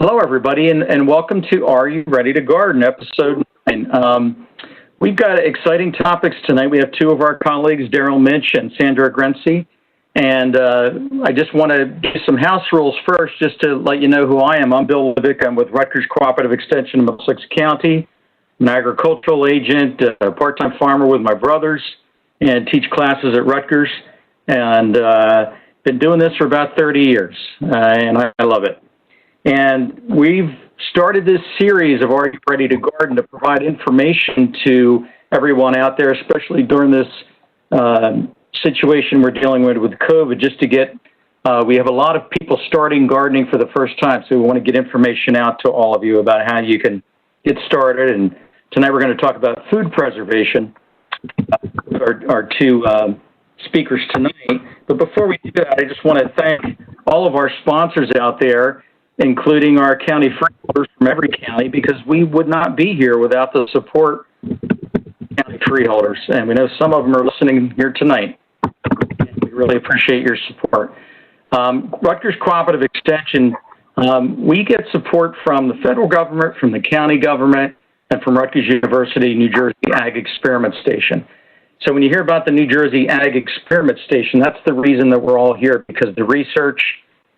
Hello, everybody, and welcome to Are You Ready to Garden, episode 9. We've got exciting topics tonight. We have two of our colleagues, Daryl Minch and Sandra Grenzi, and I just want to do some house rules first, just to let you know who I am. I'm Bill Levick. I'm with Rutgers Cooperative Extension in Middlesex County. I'm an agricultural agent, a part-time farmer with my brothers, and teach classes at Rutgers, and been doing this for about 30 years, and I love it. And we've started this series of Are You Ready to Garden to provide information to everyone out there, especially during this situation we're dealing with COVID, just to get, we have a lot of people starting gardening for the first time, so we want to get information out to all of you about how you can get started. And tonight we're going to talk about food preservation, our two speakers tonight. But before we do that, I just want to thank all of our sponsors out there, including our county freeholders from every county, because we would not be here without the support of county freeholders. And we know some of them are listening here tonight. We really appreciate your support. Rutgers Cooperative Extension, we get support from the federal government, from the county government, and from Rutgers University, New Jersey Ag Experiment Station. So when you hear about the New Jersey Ag Experiment Station, that's the reason that we're all here, because the research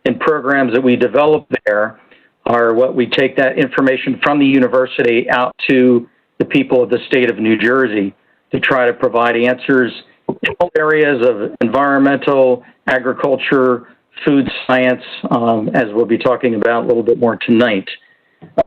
and programs that we develop there are what we take that information from the university out to the people of the state of New Jersey to try to provide answers in all areas of environmental, agriculture, food science, as we'll be talking about a little bit more tonight.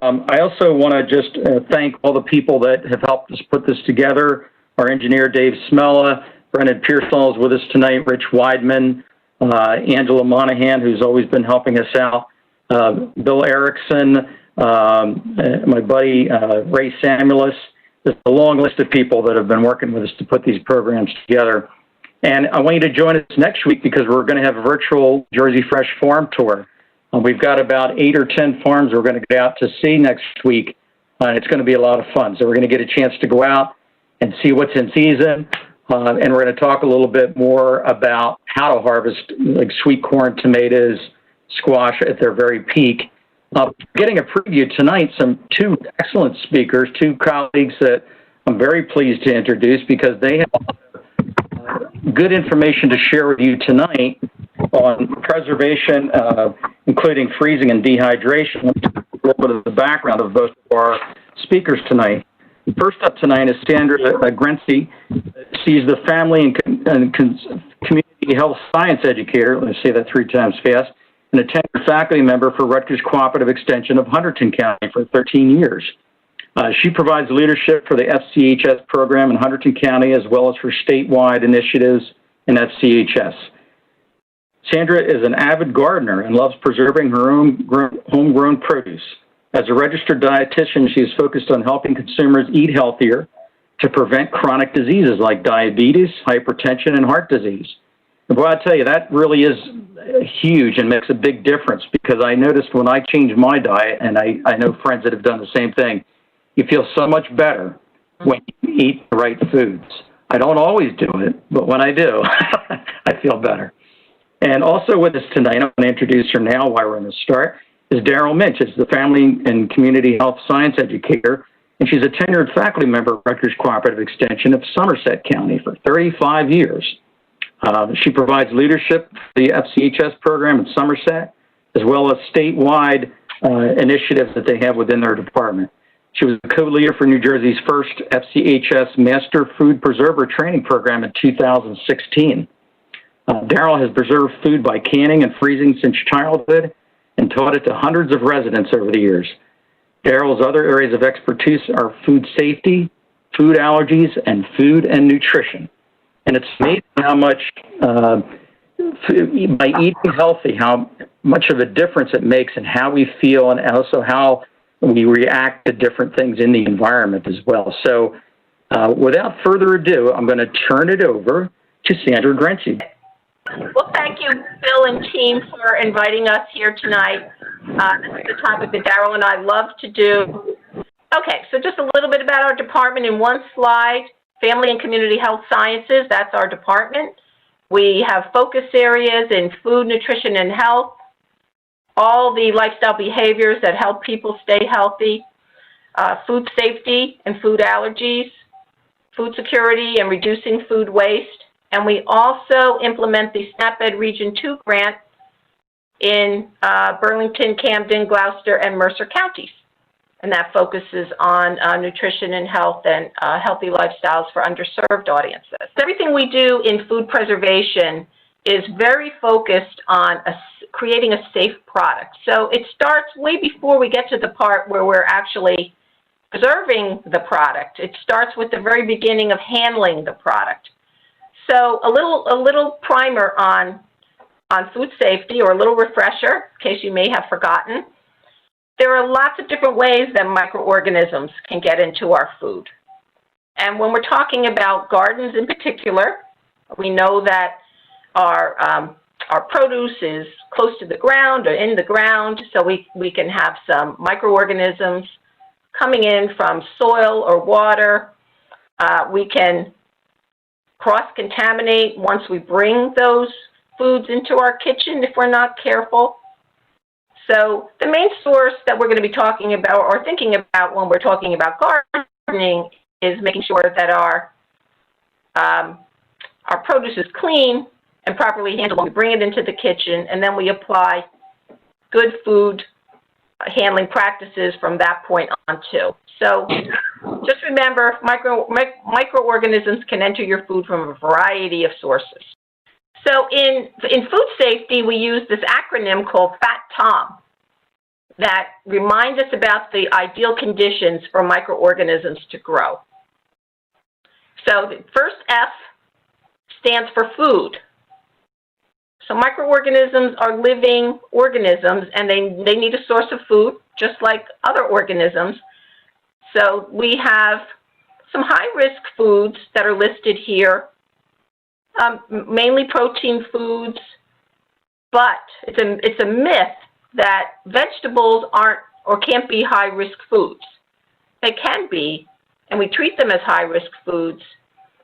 I also want to just thank all the people that have helped us put this together. Our engineer, Dave Smella, Brendan Pearsall is with us tonight, Rich Weidman, Angela Monahan, who's always been helping us out, Bill Erickson, my buddy Ray Samuelis. There's a long list of people that have been working with us to put these programs together. And I want you to join us next week, because we're going to have a virtual Jersey Fresh farm tour. We've got about 8 or 10 farms we're going to get out to see next week, and it's going to be a lot of fun. So we're going to get a chance to go out and see what's in season. And we're going to talk a little bit more about how to harvest, like sweet corn, tomatoes, squash at their very peak. Getting a preview tonight, two excellent speakers, two colleagues that I'm very pleased to introduce, because they have good information to share with you tonight on preservation, including freezing and dehydration. A little bit of the background of both of our speakers tonight. First up tonight is Sandra Grenzi. She's the family and community health science educator, let me say that 3 times fast, and a tenured faculty member for Rutgers Cooperative Extension of Hunterdon County for 13 years. She provides leadership for the FCHS program in Hunterdon County, as well as for statewide initiatives in FCHS. Sandra is an avid gardener and loves preserving her own homegrown produce. As a registered dietitian, she is focused on helping consumers eat healthier to prevent chronic diseases like diabetes, hypertension, and heart disease. And boy, I tell you, that really is huge and makes a big difference, because I noticed when I changed my diet, and I know friends that have done the same thing, you feel so much better when you eat the right foods. I don't always do it, but when I do, I feel better. And also with us tonight, I'm going to introduce her now while we're in the start, is Daryl Minch. Is the family and community health science educator, and she's a tenured faculty member of Rutgers Cooperative Extension of Somerset County for 35 years. She provides leadership for the FCHS program in Somerset, as well as statewide initiatives that they have within their department. She was the co-leader for New Jersey's first FCHS Master Food Preserver Training Program in 2016. Daryl has preserved food by canning and freezing since childhood, and taught it to hundreds of residents over the years. Daryl's other areas of expertise are food safety, food allergies, and food and nutrition. And it's amazing how much, by eating healthy, how much of a difference it makes in how we feel, and also how we react to different things in the environment as well. So without further ado, I'm going to turn it over to Sandra Grenzi. Well, thank you, Bill and team, for inviting us here tonight. This is the topic that Daryl and I love to do. Okay, so just a little bit about our department in one slide. Family and Community Health Sciences, that's our department. We have focus areas in food, nutrition, and health, all the lifestyle behaviors that help people stay healthy, food safety and food allergies, food security and reducing food waste. And we also implement the SNAP-Ed Region 2 grant in Burlington, Camden, Gloucester, and Mercer counties. And that focuses on nutrition and health and healthy lifestyles for underserved audiences. Everything we do in food preservation is very focused on creating a safe product. So it starts way before we get to the part where we're actually preserving the product. It starts with the very beginning of handling the product. So a little primer on food safety, or a little refresher in case you may have forgotten. There are lots of different ways that microorganisms can get into our food. And when we're talking about gardens in particular, we know that our produce is close to the ground or in the ground, so we can have some microorganisms coming in from soil or water. We can cross-contaminate once we bring those foods into our kitchen if we're not careful. So the main source that we're going to be talking about or thinking about when we're talking about gardening is making sure that our produce is clean and properly handled when we bring it into the kitchen, and then we apply good food handling practices from that point on too. So just remember, microorganisms can enter your food from a variety of sources. So in food safety, we use this acronym called FAT-TOM that reminds us about the ideal conditions for microorganisms to grow. So the first F stands for food. So microorganisms are living organisms, and they need a source of food, just like other organisms. So we have some high-risk foods that are listed here, mainly protein foods, but it's a myth that vegetables aren't or can't be high-risk foods. They can be, and we treat them as high-risk foods,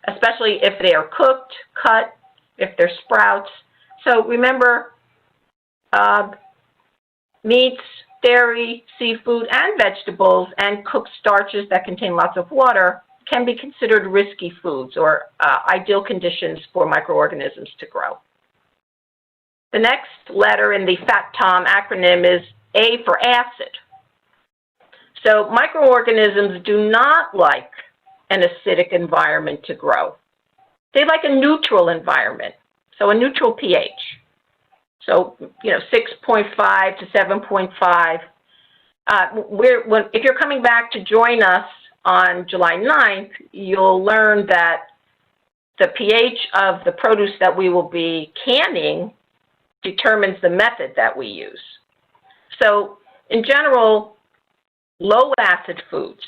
especially if they are cooked, cut, if they're sprouts. So remember, meats, dairy, seafood, and vegetables, and cooked starches that contain lots of water can be considered risky foods or ideal conditions for microorganisms to grow. The next letter in the FAT-TOM acronym is A for acid. So microorganisms do not like an acidic environment to grow. They like a neutral environment, so a neutral pH. So, 6.5 to 7.5. If you're coming back to join us on July 9th, you'll learn that the pH of the produce that we will be canning determines the method that we use. So, in general, low acid foods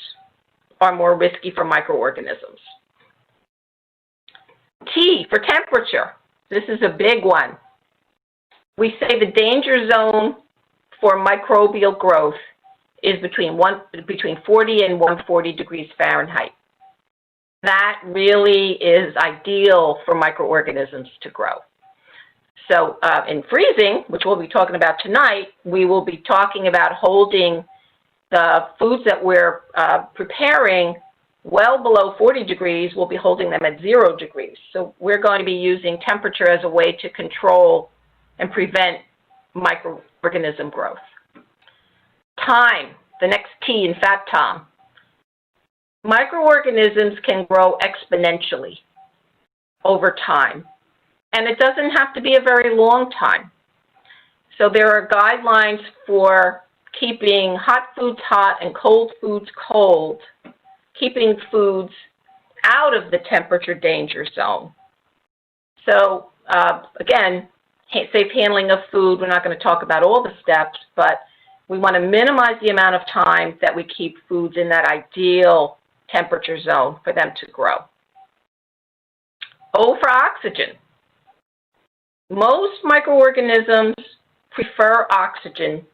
are more risky for microorganisms. T for temperature. This is a big one. We say the danger zone for microbial growth is between 40 and 140 degrees Fahrenheit. That really is ideal for microorganisms to grow. So in freezing, which we'll be talking about tonight, we will be talking about holding the foods that we're preparing well below 40 degrees. We'll be holding them at 0 degrees. So we're going to be using temperature as a way to control and prevent microorganism growth. Time, the next T in FAT-TOM. Microorganisms can grow exponentially over time, and it doesn't have to be a very long time. So there are guidelines for keeping hot foods hot and cold foods cold, keeping foods out of the temperature danger zone. So again, safe handling of food, we're not going to talk about all the steps, but we want to minimize the amount of time that we keep foods in that ideal temperature zone for them to grow. O for oxygen. Most microorganisms prefer oxygen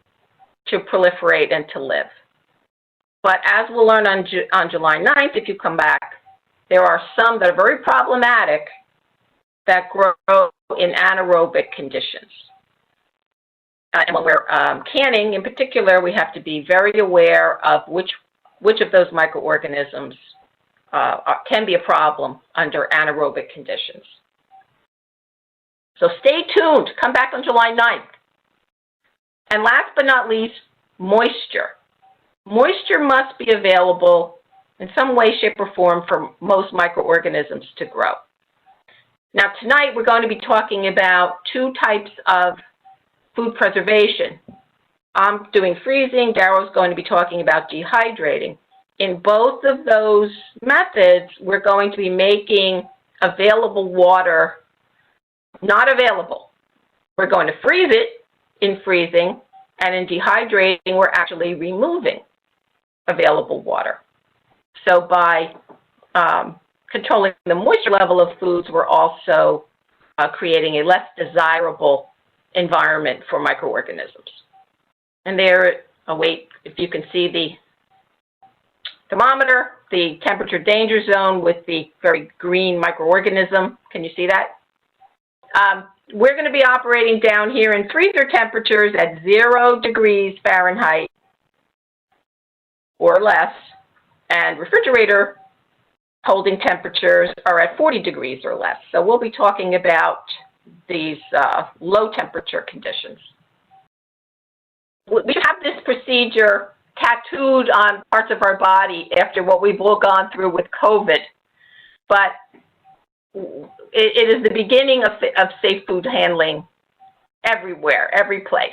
to proliferate and to live. But as we'll learn on July 9th, if you come back, there are some that are very problematic that grow in anaerobic conditions. And when we're canning, in particular, we have to be very aware of which of those microorganisms can be a problem under anaerobic conditions. So stay tuned. Come back on July 9th. And last but not least, moisture. Moisture must be available in some way, shape, or form for most microorganisms to grow. Now, tonight we're going to be talking about two types of food preservation. I'm doing freezing. Daryl's going to be talking about dehydrating. In both of those methods, we're going to be making available water not available. We're going to freeze it in freezing, and in dehydrating, we're actually removing available water. So by controlling the moisture level of foods, we're also creating a less desirable environment for microorganisms. And there, wait, if you can see the thermometer, the temperature danger zone with the very green microorganism. Can you see that? We're going to be operating down here in freezer temperatures at 0 degrees Fahrenheit or less, and refrigerator holding temperatures are at 40 degrees or less. So we'll be talking about these low temperature conditions. We have this procedure tattooed on parts of our body after what we've all gone through with COVID, but it is the beginning of safe food handling everywhere, every place.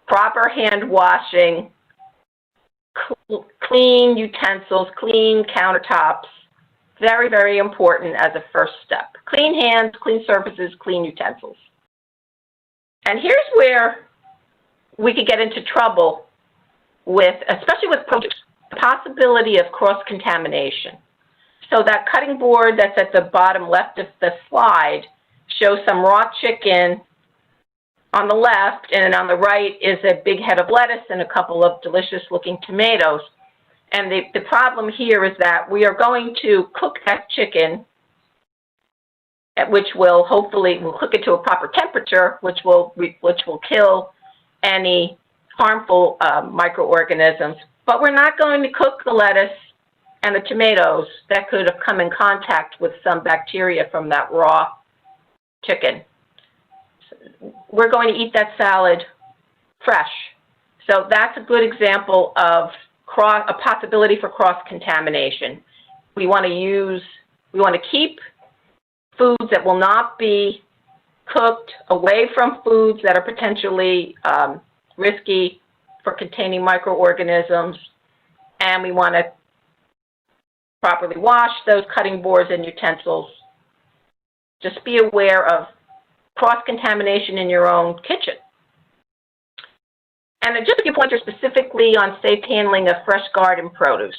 Proper hand washing, clean utensils, clean countertops, very, very important as a first step. Clean hands, clean surfaces, clean utensils. And here's where we could get into trouble with, especially with produce, the possibility of cross-contamination. So that cutting board that's at the bottom left of the slide shows some raw chicken on the left, and on the right is a big head of lettuce and a couple of delicious-looking tomatoes. And the problem here is that we are going to cook that chicken, which will hopefully, we'll cook it to a proper temperature, which will kill any harmful microorganisms. But we're not going to cook the lettuce and the tomatoes that could have come in contact with some bacteria from that raw chicken. We're going to eat that salad fresh. So that's a good example of a possibility for cross-contamination. We want to keep foods that will not be cooked away from foods that are potentially risky for containing microorganisms, and we want to properly wash those cutting boards and utensils. Just be aware of cross-contamination in your own kitchen. And just a few pointers specifically on safe handling of fresh garden produce.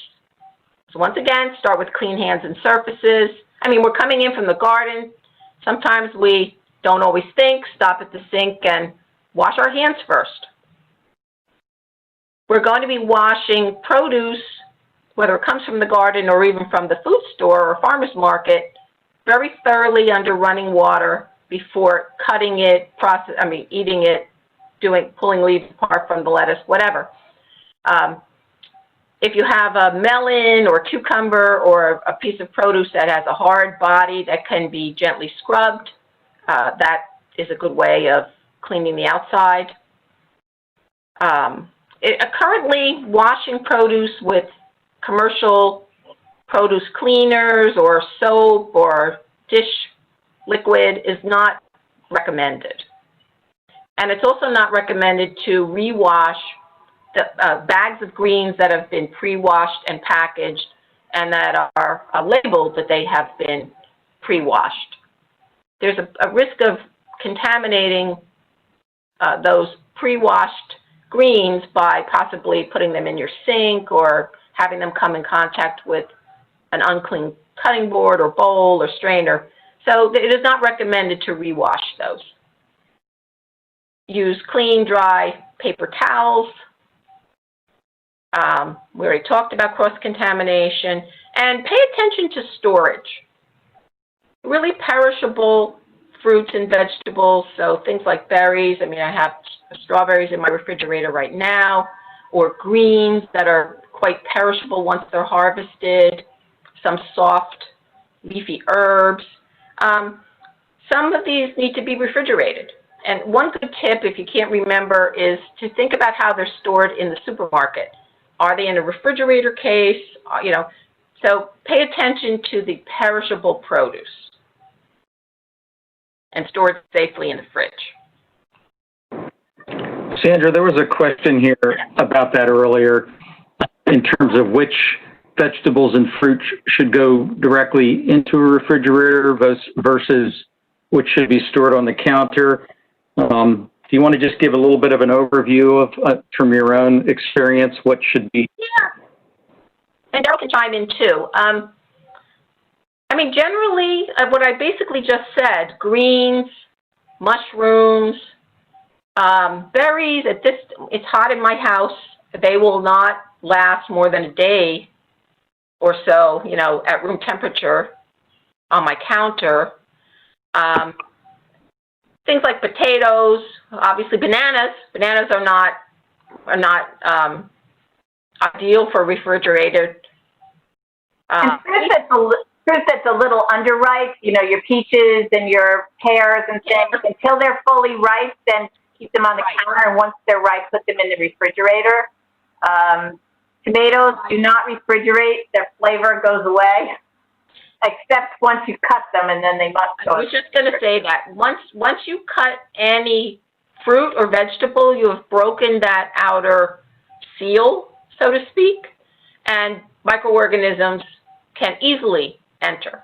So once again, start with clean hands and surfaces. I mean, we're coming in from the garden. Sometimes we don't always think, stop at the sink and wash our hands first. We're going to be washing produce, whether it comes from the garden or even from the food store or farmer's market, very thoroughly under running water before cutting it, eating it, pulling leaves apart from the lettuce, whatever. If you have a melon or cucumber or a piece of produce that has a hard body that can be gently scrubbed, that is a good way of cleaning the outside. Currently, washing produce with commercial produce cleaners or soap or dish liquid is not recommended. And it's also not recommended to rewash the bags of greens that have been pre-washed and packaged and that are labeled that they have been pre-washed. There's a risk of contaminating those pre-washed greens by possibly putting them in your sink or having them come in contact with an unclean cutting board or bowl or strainer. So it is not recommended to rewash those. Use clean, dry paper towels. We already talked about cross-contamination. And pay attention to storage. Really perishable fruits and vegetables, so things like berries. I mean, I have strawberries in my refrigerator right now, or greens that are quite perishable once they're harvested, some soft leafy herbs. Some of these need to be refrigerated. And one good tip, if you can't remember, is to think about how they're stored in the supermarket. Are they in a refrigerator case? So pay attention to the perishable produce and store it safely in the fridge. Sandra, there was a question here about that earlier in terms of which vegetables and fruit should go directly into a refrigerator versus which should be stored on the counter. Do you want to just give a little bit of an overview of, from your own experience, what should be? Yeah, and Daryl can chime in too. Generally, what I basically just said, greens, mushrooms, berries, it's hot in my house. They will not last more than a day or so, at room temperature on my counter. Things like potatoes, obviously bananas. Bananas are not ideal for refrigerated. And fruit that's a little underripe, your peaches and your pears and things, until they're fully ripe, then keep them on the counter, and once they're ripe, put them in the refrigerator. Tomatoes do not refrigerate. Their flavor goes away, except once you cut them, and then they must go. I was just going to say that. Once you cut any fruit or vegetable, you have broken that outer seal, so to speak, and microorganisms can easily enter.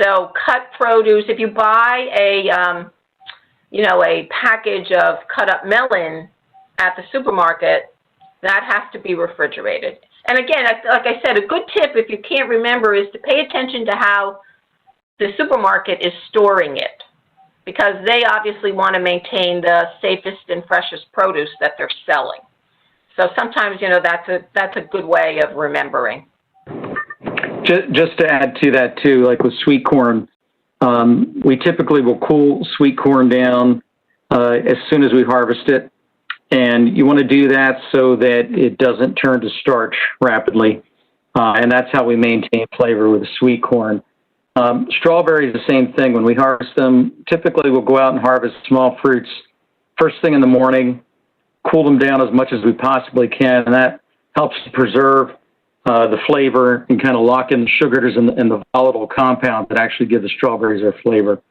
So cut produce, if you buy a package of cut up melon at the supermarket, that has to be refrigerated. And again, like I said, a good tip, if you can't remember, is to pay attention to how the supermarket is storing it, because they obviously want to maintain the safest and freshest produce that they're selling. So sometimes, that's a good way of remembering. Just to add to that too, like with sweet corn, we typically will cool sweet corn down as soon as we harvest it. And you want to do that so that it doesn't turn to starch rapidly. And that's how we maintain flavor with sweet corn. Strawberries, the same thing. When we harvest them, typically we'll go out and harvest small fruits first thing in the morning, cool them down as much as we possibly can, and that helps to preserve the flavor and kind of lock in the sugars and the volatile compounds that actually give the strawberries their flavor.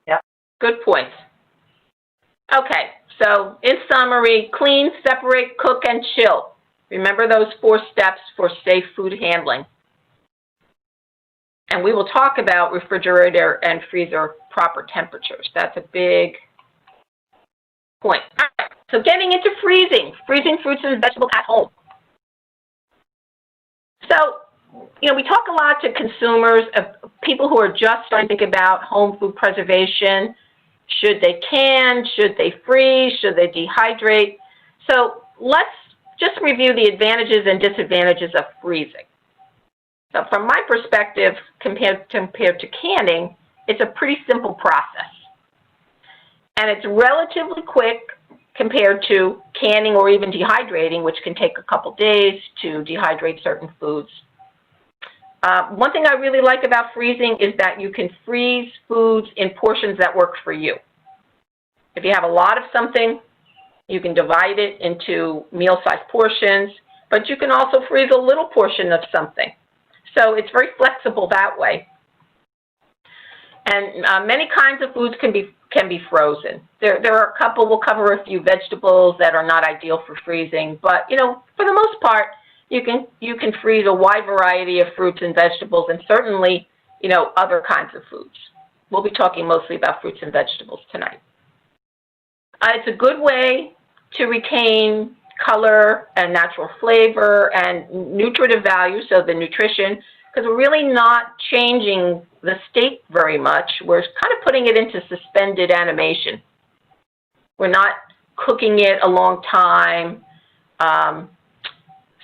Yep, good point. Okay, so in summary, clean, separate, cook, and chill. Remember those 4 steps for safe food handling. And we will talk about refrigerator and freezer proper temperatures. That's a big point. All right, so getting into freezing fruits and vegetables at home. So, we talk a lot to consumers, people who are just starting to think about home food preservation. Should they can? Should they freeze? Should they dehydrate? So let's just review the advantages and disadvantages of freezing. So from my perspective, compared to canning, it's a pretty simple process. And it's relatively quick compared to canning or even dehydrating, which can take a couple days to dehydrate certain foods. One thing I really like about freezing is that you can freeze foods in portions that work for you. If you have a lot of something, you can divide it into meal-sized portions, but you can also freeze a little portion of something. So it's very flexible that way. And many kinds of foods can be frozen. There are a couple, we'll cover a few vegetables that are not ideal for freezing, but for the most part, you can freeze a wide variety of fruits and vegetables, and certainly, other kinds of foods. We'll be talking mostly about fruits and vegetables tonight. It's a good way to retain color and natural flavor and nutritive value, so the nutrition, because we're really not changing the state very much. We're kind of putting it into suspended animation. We're not cooking it a long time.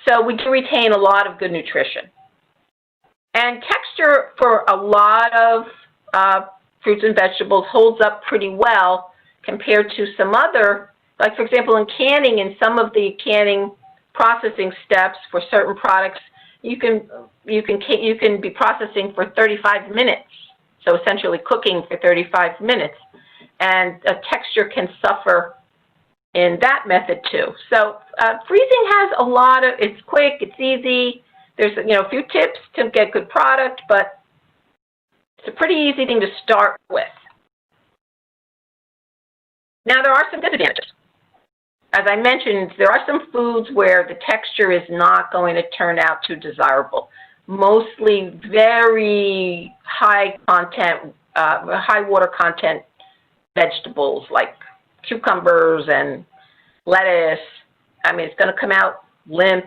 So we do retain a lot of good nutrition. And texture for a lot of fruits and vegetables holds up pretty well compared to some other Like, for example, in canning, in some of the canning processing steps for certain products, you can be processing for 35 minutes, so essentially cooking for 35 minutes, and a texture can suffer in that method too. So freezing has a lot of, it's quick, it's easy. There's a few tips to get good product, but it's a pretty easy thing to start with. Now there are some disadvantages. As I mentioned, there are some foods where the texture is not going to turn out too desirable. Mostly very high content, high water content vegetables like cucumbers and lettuce. I mean, it's going to come out limp,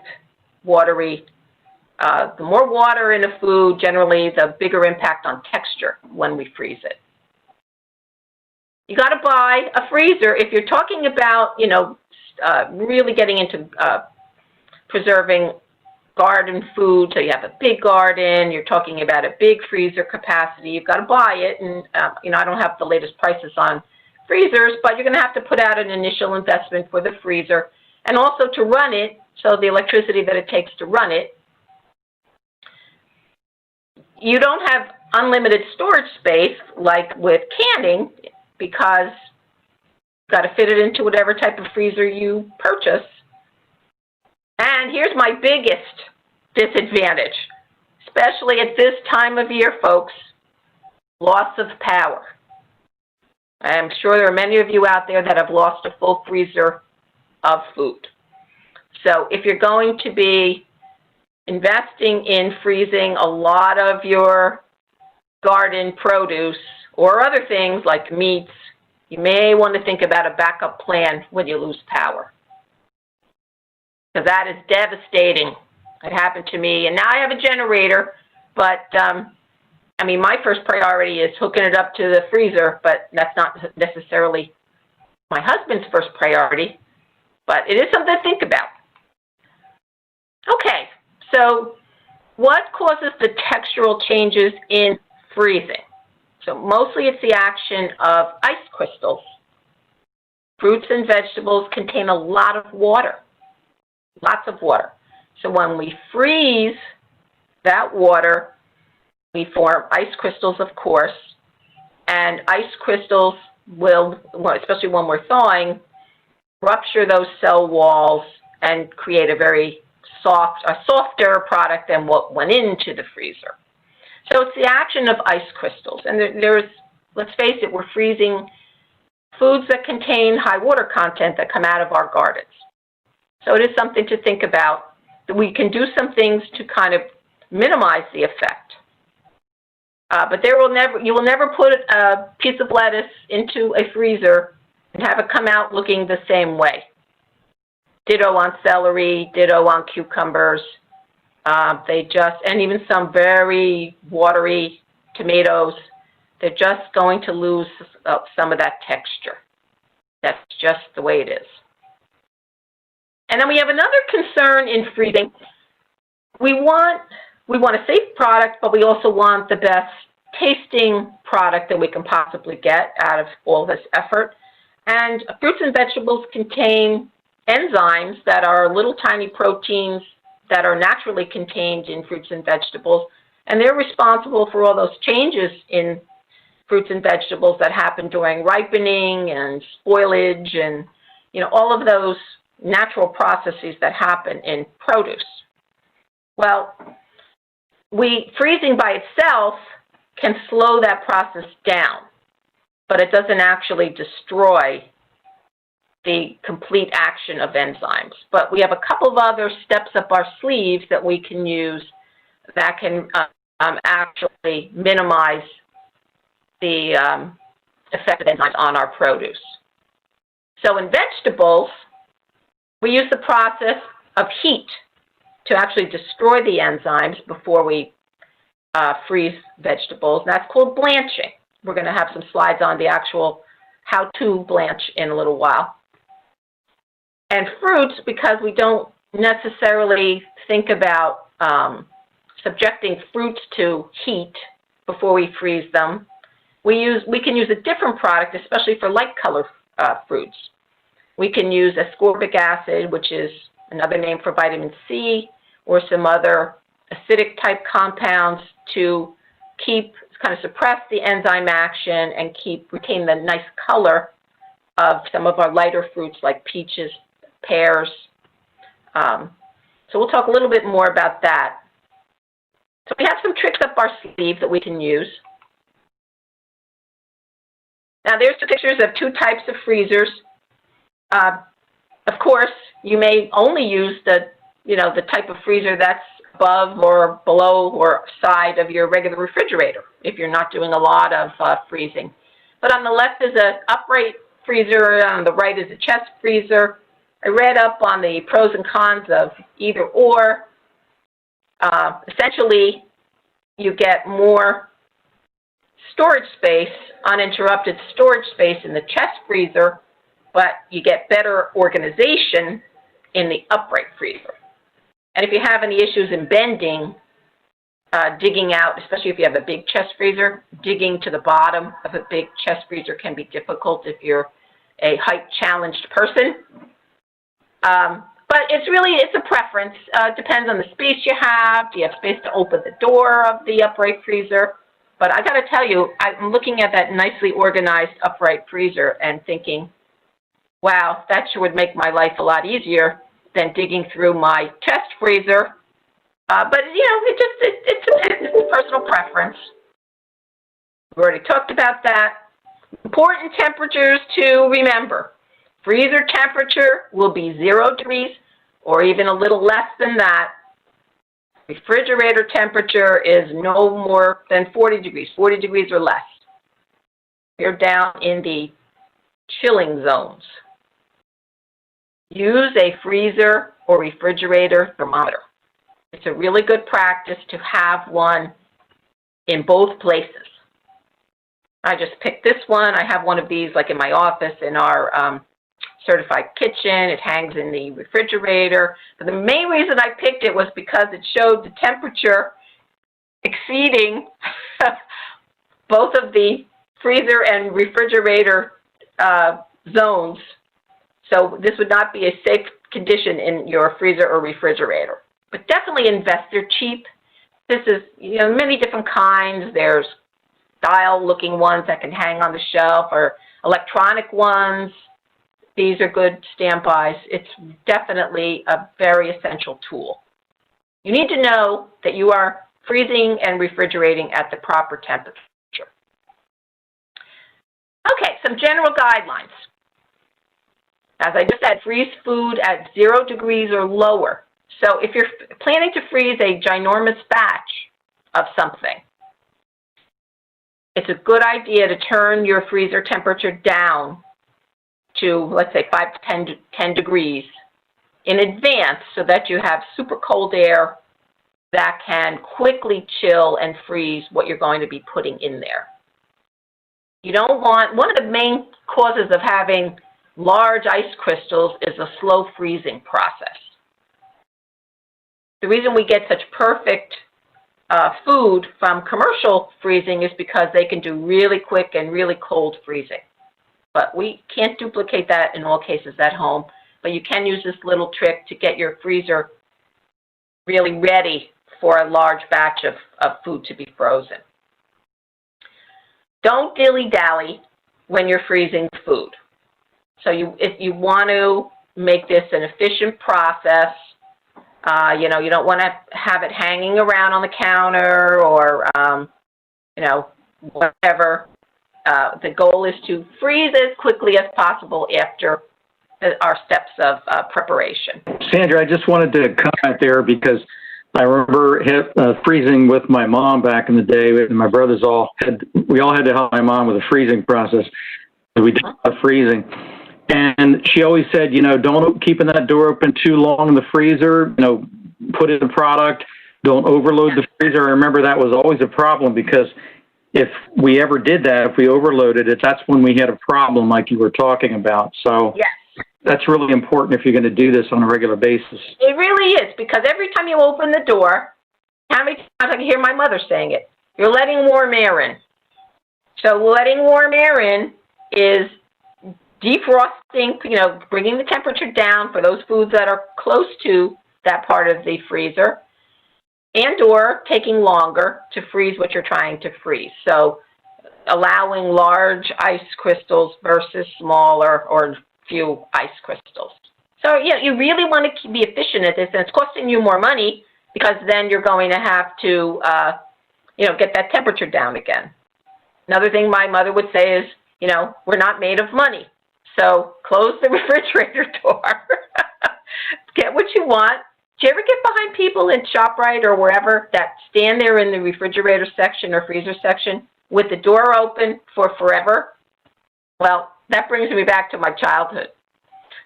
watery. The more water in a food, generally, the bigger impact on texture when we freeze it. You got to buy a freezer if you're talking about, really getting into preserving garden food. So you have a big garden, you're talking about a big freezer capacity. You've got to buy it, and I don't have the latest prices on freezers, but you're going to have to put out an initial investment for the freezer, and also to run it. So the electricity that it takes to run it. You don't have unlimited storage space like with canning, because you've got to fit it into whatever type of freezer you purchase. And here's my biggest disadvantage, especially at this time of year, folks: loss of power. I'm sure there are many of you out there that have lost a full freezer of food. So if you're going to be investing in freezing a lot of your garden produce or other things like meats, you may want to think about a backup plan when you lose power, because that is devastating. It happened to me, and now I have a generator, but my first priority is hooking it up to the freezer, but that's not necessarily my husband's first priority, but it is something to think about. Okay, so what causes the textural changes in freezing? So mostly it's the action of ice crystals. Fruits and vegetables contain a lot of water, lots of water. So when we freeze that water, we form ice crystals, of course, and ice crystals will, especially when we're thawing, rupture those cell walls and create a softer product than what went into the freezer. So it's the action of ice crystals. And let's face it, we're freezing foods that contain high water content that come out of our gardens. So it is something to think about. We can do some things to kind of minimize the effect. But you will never put a piece of lettuce into a freezer and have it come out looking the same way. Ditto on celery, ditto on cucumbers. And even some very watery tomatoes, they're just going to lose some of that texture. That's just the way it is. And then we have another concern in freezing. We want a safe product, but we also want the best tasting product that we can possibly get out of all this effort. And fruits and vegetables contain enzymes that are little tiny proteins that are naturally contained in fruits and vegetables, and they're responsible for all those changes in fruits and vegetables that happen during ripening and spoilage and all of those natural processes that happen in produce. Well, freezing by itself can slow that process down, but it doesn't actually destroy the complete action of enzymes. But we have a couple of other steps up our sleeves that we can use that can actually minimize the effect of enzymes on our produce. So in vegetables, we use the process of heat to actually destroy the enzymes before we freeze vegetables. And that's called blanching. We're going to have some slides on the actual how to blanch in a little while. And fruits, because we don't necessarily think about subjecting fruits to heat before we freeze them, we can use a different product, especially for light color fruits. We can use ascorbic acid, which is another name for vitamin C, or some other acidic type compounds to kind of suppress the enzyme action and retain the nice color of some of our lighter fruits like peaches, pears. So we'll talk a little bit more about that. So we have some tricks up our sleeve that we can use. Now there's the pictures of two types of freezers. Of course, you may only use the type of freezer that's above or below or side of your regular refrigerator if you're not doing a lot of freezing. But on the left is an upright freezer, on the right is a chest freezer. I read up on the pros and cons of either or. Essentially, you get more storage space, uninterrupted storage space in the chest freezer, but you get better organization in the upright freezer. And if you have any issues in bending, digging out, especially if you have a big chest freezer, digging to the bottom of a big chest freezer can be difficult if you're a height-challenged person. But it's a preference. It depends on the space you have. Do you have space to open the door of the upright freezer? But I got to tell you, I'm looking at that nicely organized upright freezer and thinking, wow, that sure would make my life a lot easier than digging through my chest freezer. But, it's a personal preference. We've already talked about that. Important temperatures to remember. Freezer temperature will be 0 degrees or even a little less than that. Refrigerator temperature is no more than 40 degrees or less. You're down in the chilling zones. Use a freezer or refrigerator thermometer. It's a really good practice to have one in both places. I just picked this one. I have one of these like in my office in our certified kitchen. It hangs in the refrigerator. But the main reason I picked it was because it showed the temperature exceeding both of the freezer and refrigerator zones. So this would not be a safe condition in your freezer or refrigerator. But definitely invest. They're cheap. This is, many different kinds. There's dial-looking ones that can hang on the shelf or electronic ones. These are good standbys. It's definitely a very essential tool. You need to know that you are freezing and refrigerating at the proper temperature. Okay, some general guidelines. As I just said, freeze food at 0 degrees or lower. So if you're planning to freeze a ginormous batch of something, it's a good idea to turn your freezer temperature down to, let's say, 5 to 10 degrees in advance so that you have super cold air that can quickly chill and freeze what you're going to be putting in there. You don't want, one of the main causes of having large ice crystals is a slow freezing process. The reason we get such perfect food from commercial freezing is because they can do really quick and really cold freezing. But we can't duplicate that in all cases at home. But you can use this little trick to get your freezer really ready for a large batch of food to be frozen. Don't dilly-dally when you're freezing food. So if you want to make this an efficient process, you don't want to have it hanging around on the counter or, whatever. The goal is to freeze as quickly as possible after our steps of preparation. Sandra, I just wanted to comment there because I remember freezing with my mom back in the day. And my brothers we all had to help my mom with the freezing process. We did freezing. And she always said, don't keep that door open too long in the freezer. Put in the product. Don't overload the freezer. I remember that was always a problem because if we ever did that, if we overloaded it, that's when we had a problem like you were talking about. So yes. That's really important if you're going to do this on a regular basis. It really is, because every time you open the door, how many times I can hear my mother saying it, you're letting warm air in. So letting warm air in is defrosting, bringing the temperature down for those foods that are close to that part of the freezer, and or taking longer to freeze what you're trying to freeze. So allowing large ice crystals versus smaller or few ice crystals. So you really want to be efficient at this, and it's costing you more money because then you're going to have to, get that temperature down again. Another thing my mother would say is, we're not made of money. So close the refrigerator door. Get what you want. Do you ever get behind people in ShopRite or wherever that stand there in the refrigerator section or freezer section with the door open for forever? Well, that brings me back to my childhood.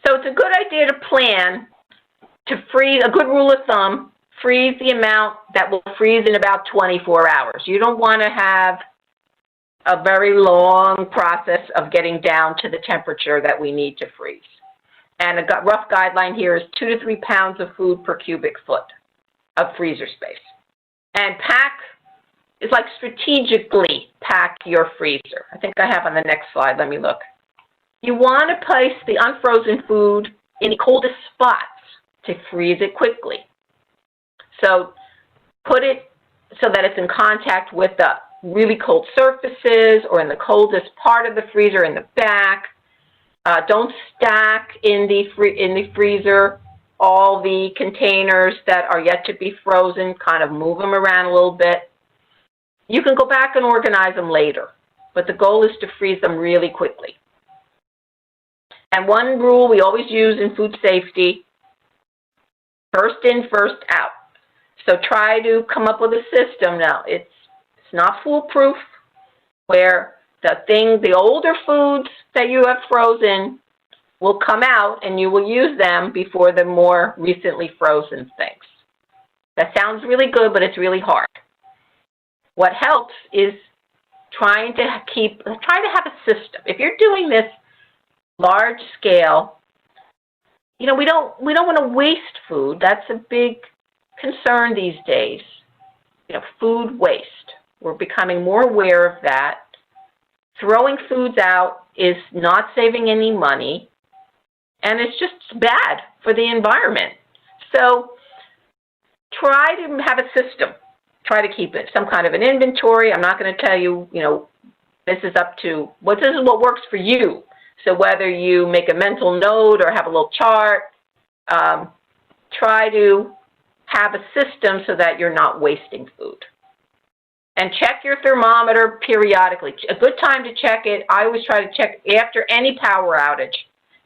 So it's a good idea to plan to freeze, a good rule of thumb, freeze the amount that will freeze in about 24 hours. You don't want to have a very long process of getting down to the temperature that we need to freeze. And a rough guideline here is 2 to 3 pounds of food per cubic foot of freezer space. And pack is like strategically pack your freezer. I think I have on the next slide. Let me look. You want to place the unfrozen food in the coldest spots to freeze it quickly. So put it so that it's in contact with the really cold surfaces or in the coldest part of the freezer in the back. Don't stack in the freezer all the containers that are yet to be frozen. Kind of move them around a little bit. You can go back and organize them later, but the goal is to freeze them really quickly. And one rule we always use in food safety, first in, first out. So try to come up with a system. Now, it's not foolproof, where the older foods that you have frozen will come out and you will use them before the more recently frozen things. That sounds really good, but it's really hard. What helps is try to have a system. If you're doing this large scale, we don't want to waste food. That's a big concern these days. Food waste. We're becoming more aware of that. Throwing foods out is not saving any money, and it's just bad for the environment. So try to have a system. Try to keep it some kind of an inventory. I'm not going to tell you, this is what works for you. So whether you make a mental note or have a little chart, try to have a system so that you're not wasting food. And check your thermometer periodically. A good time to check it, I always try to check after any power outage,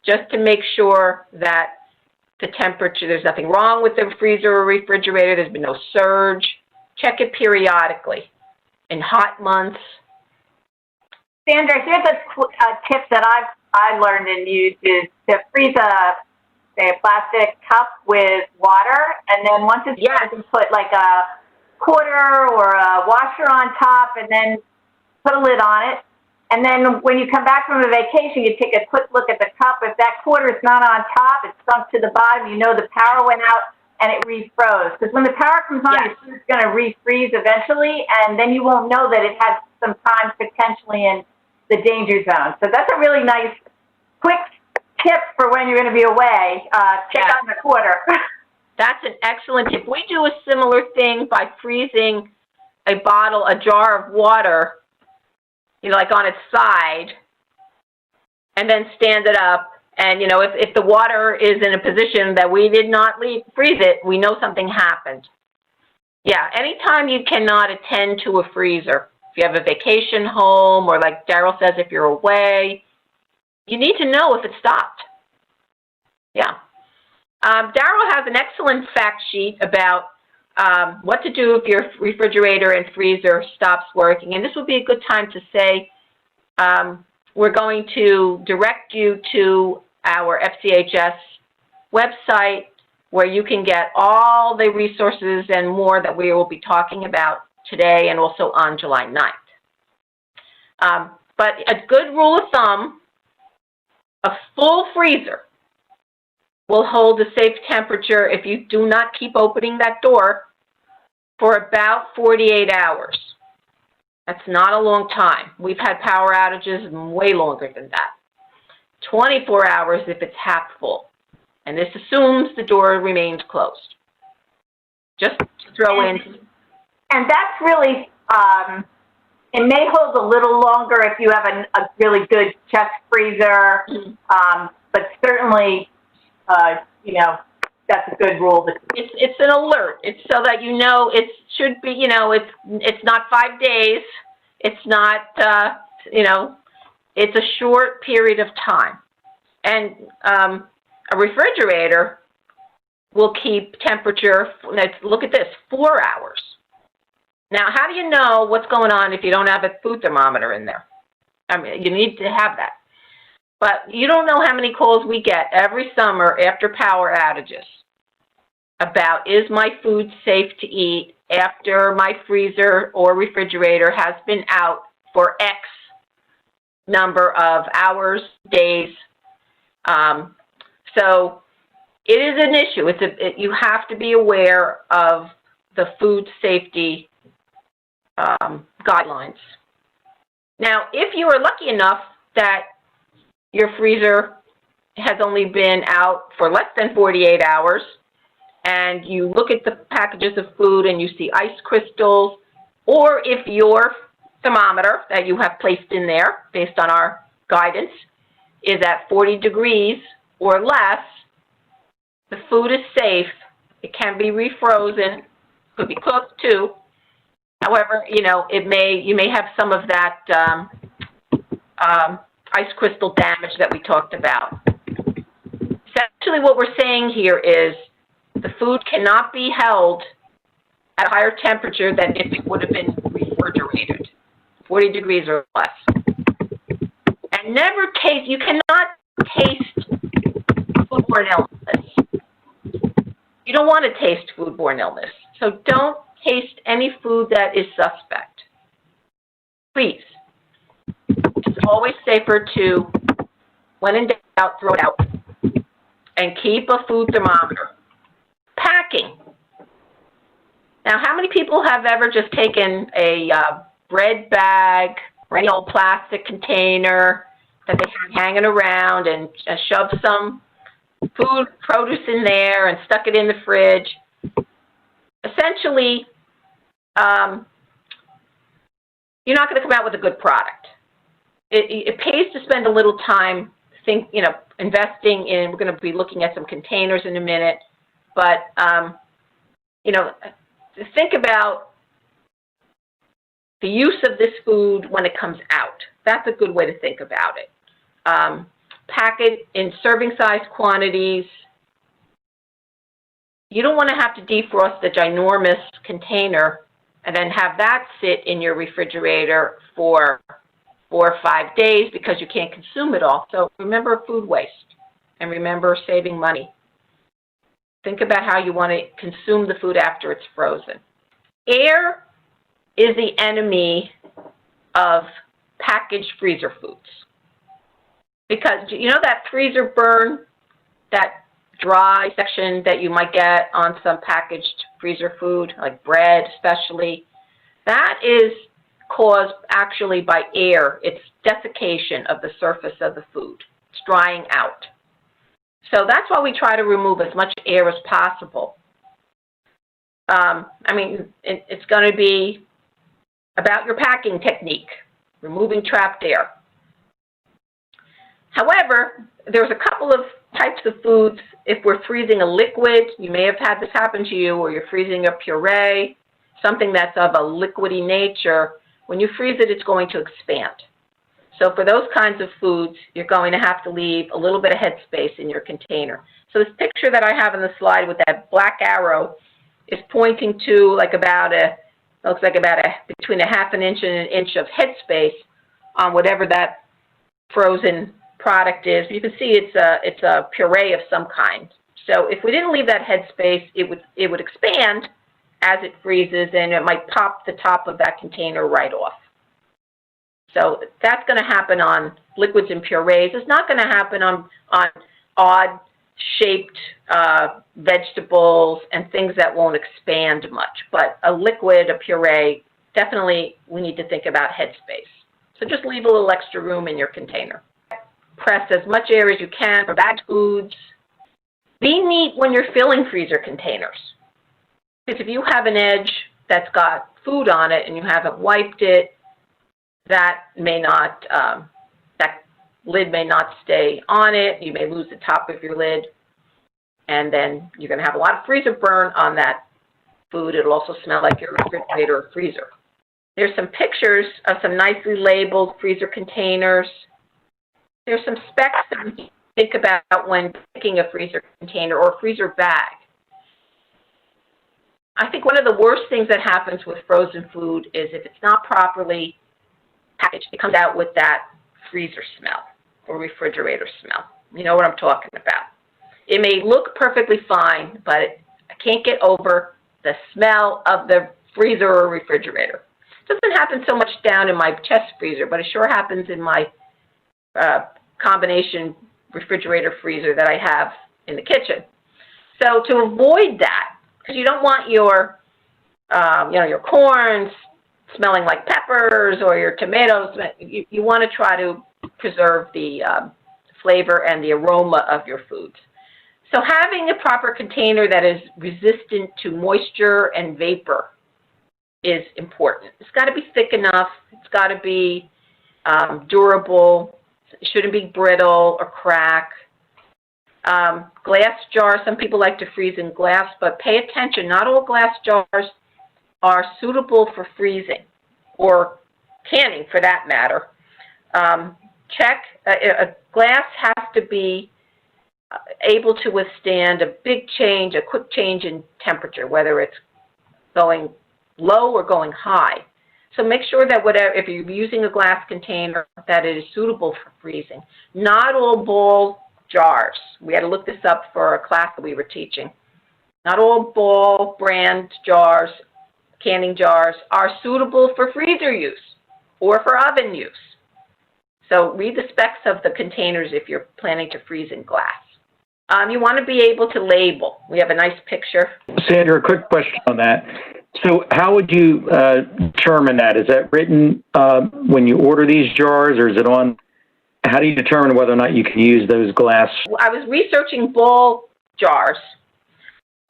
just to make sure that the temperature, there's nothing wrong with the freezer or refrigerator, there's been no surge. Check it periodically in hot months. Sandra, here's a tip that I learned and used is to freeze a plastic cup with water, and then once it's frozen, put like a quarter or a washer on top, and then put a lid on it. And then when you come back from a vacation, you take a quick look at the cup. If that quarter is not on top, it's sunk to the bottom, the power went out and it refroze. Because when the power comes on, your food's going to refreeze eventually, and then you won't know that it has some time potentially in the danger zone. So that's a really nice, quick tip for when you're going to be away. Check on the quarter. That's an excellent tip. We do a similar thing by freezing a jar of water, like on its side, and then stand it up. And, if the water is in a position that we did not freeze it, we know something happened. Yeah, anytime you cannot attend to a freezer, if you have a vacation home, or like Daryl says, if you're away, you need to know if it stopped. Yeah. Daryl has an excellent fact sheet about what to do if your refrigerator and freezer stops working. And this would be a good time to say we're going to direct you to our FCHS website, where you can get all the resources and more that we will be talking about today and also on July 9th. But a good rule of thumb, a full freezer will hold a safe temperature if you do not keep opening that door for about 48 hours. That's not a long time. We've had power outages way longer than that. 24 hours if it's half full. And this assumes the door remains closed. Just to throw in. And that's really, it may hold a little longer if you have a really good chest freezer, but certainly, you know, that's a good rule. It's an alert. It's so that you know it should be, you know, it's not 5 days. It's not, you know, it's a short period of time. And a refrigerator will keep temperature, let's look at this, 4 hours. Now, how do you know what's going on if you don't have a food thermometer in there? I mean, you need to have that. But you don't know how many calls we get every summer after power outages about, is my food safe to eat after my freezer or refrigerator has been out for X number of hours, days. So it is an issue. You have to be aware of the food safety guidelines. Now, if you are lucky enough that your freezer has only been out for less than 48 hours, and you look at the packages of food and you see ice crystals, or if your thermometer that you have placed in there, based on our guidance, is at 40 degrees or less, the food is safe. It can be refrozen, could be cooked too. However, you know, you may have some of that ice crystal damage that we talked about. Essentially what we're saying here is the food cannot be held at a higher temperature than if it would have been refrigerated, 40 degrees or less. And never taste, you cannot taste foodborne illness. You don't want to taste foodborne illness. So don't taste any food that is suspect. Please. It's always safer to, when in doubt, throw it out. And keep a food thermometer. Packing. Now, how many people have ever just taken a bread bag or any old plastic container that they have hanging around and shoved some food, produce in there and stuck it in the fridge? Essentially, you're not going to come out with a good product. It pays to spend a little time investing in, we're going to be looking at some containers in a minute, but, think about the use of this food when it comes out. That's a good way to think about it. Pack it in serving size quantities. You don't want to have to defrost the ginormous container and then have that sit in your refrigerator for 4 or 5 days because you can't consume it all. So remember food waste and remember saving money. Think about how you want to consume the food after it's frozen. Air is the enemy of packaged freezer foods. Because you know that freezer burn, that dry section that you might get on some packaged freezer food, like bread especially, that is caused actually by air. It's desiccation of the surface of the food. It's drying out. So that's why we try to remove as much air as possible. It's going to be about your packing technique, removing trapped air. However, there's a couple of types of foods. If we're freezing a liquid, you may have had this happen to you, or you're freezing a puree, something that's of a liquidy nature. When you freeze it, it's going to expand. So for those kinds of foods, you're going to have to leave a little bit of headspace in your container. So this picture that I have on the slide with that black arrow is pointing to looks like between a half an inch and an inch of headspace on whatever that frozen product is. You can see it's a puree of some kind. So if we didn't leave that headspace, it would expand as it freezes, and it might pop the top of that container right off. So that's going to happen on liquids and purees. It's not going to happen on odd-shaped vegetables and things that won't expand much. But a liquid, a puree, definitely we need to think about headspace. So just leave a little extra room in your container. press as much air as you can for bagged foods. Be neat when you're filling freezer containers. Because if you have an edge that's got food on it and you haven't wiped it, that may not, that lid may not stay on it. You may lose the top of your lid, and then you're going to have a lot of freezer burn on that food. It'll also smell like your refrigerator or freezer. There's some pictures of some nicely labeled freezer containers. There's some specs that we think about when picking a freezer container or a freezer bag. I think one of the worst things that happens with frozen food is if it's not properly packaged, it comes out with that freezer smell or refrigerator smell. You know what I'm talking about. It may look perfectly fine, but I can't get over the smell of the freezer or refrigerator. It doesn't happen so much down in my chest freezer, but it sure happens in my combination refrigerator freezer that I have in the kitchen. So to avoid that, because you don't want your, your corn smelling like peppers or your tomatoes, you want to try to preserve the flavor and the aroma of your foods. So having a proper container that is resistant to moisture and vapor is important. It's got to be thick enough. It's got to be durable. It shouldn't be brittle or crack. Glass jars, some people like to freeze in glass, but pay attention. Not all glass jars are suitable for freezing or canning for that matter. Check, a glass has to be able to withstand a big change, a quick change in temperature, whether it's going low or going high. So make sure that if you're using a glass container, that it is suitable for freezing. Not all Ball jars. We had to look this up for a class that we were teaching. Not all Ball brand jars, canning jars, are suitable for freezer use or for oven use. So read the specs of the containers if you're planning to freeze in glass. You want to be able to label. We have a nice picture. Sandra, a quick question on that. So how would you determine that? Is that written when you order these jars, or is it on? How do you determine whether or not you can use those glass? I was researching Ball jars,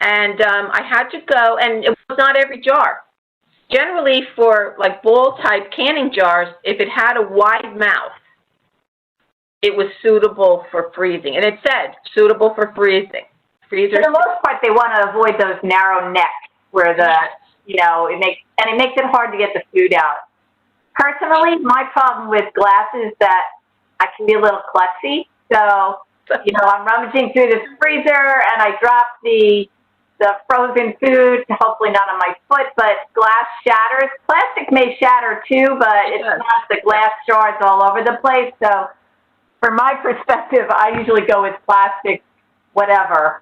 and I had to go, and it was not every jar. Generally, for like Ball-type canning jars, if it had a wide mouth, it was suitable for freezing. And it said, suitable for freezing. Freezers. For the most part, they want to avoid those narrow necks where it makes it hard to get the food out. Personally, my problem with glass is that I can be a little klutzy. So, I'm rummaging through this freezer and I drop the frozen food, hopefully not on my foot, but glass shatters. Plastic may shatter too, but it's not the glass shards all over the place. So, from my perspective, I usually go with plastic, whatever,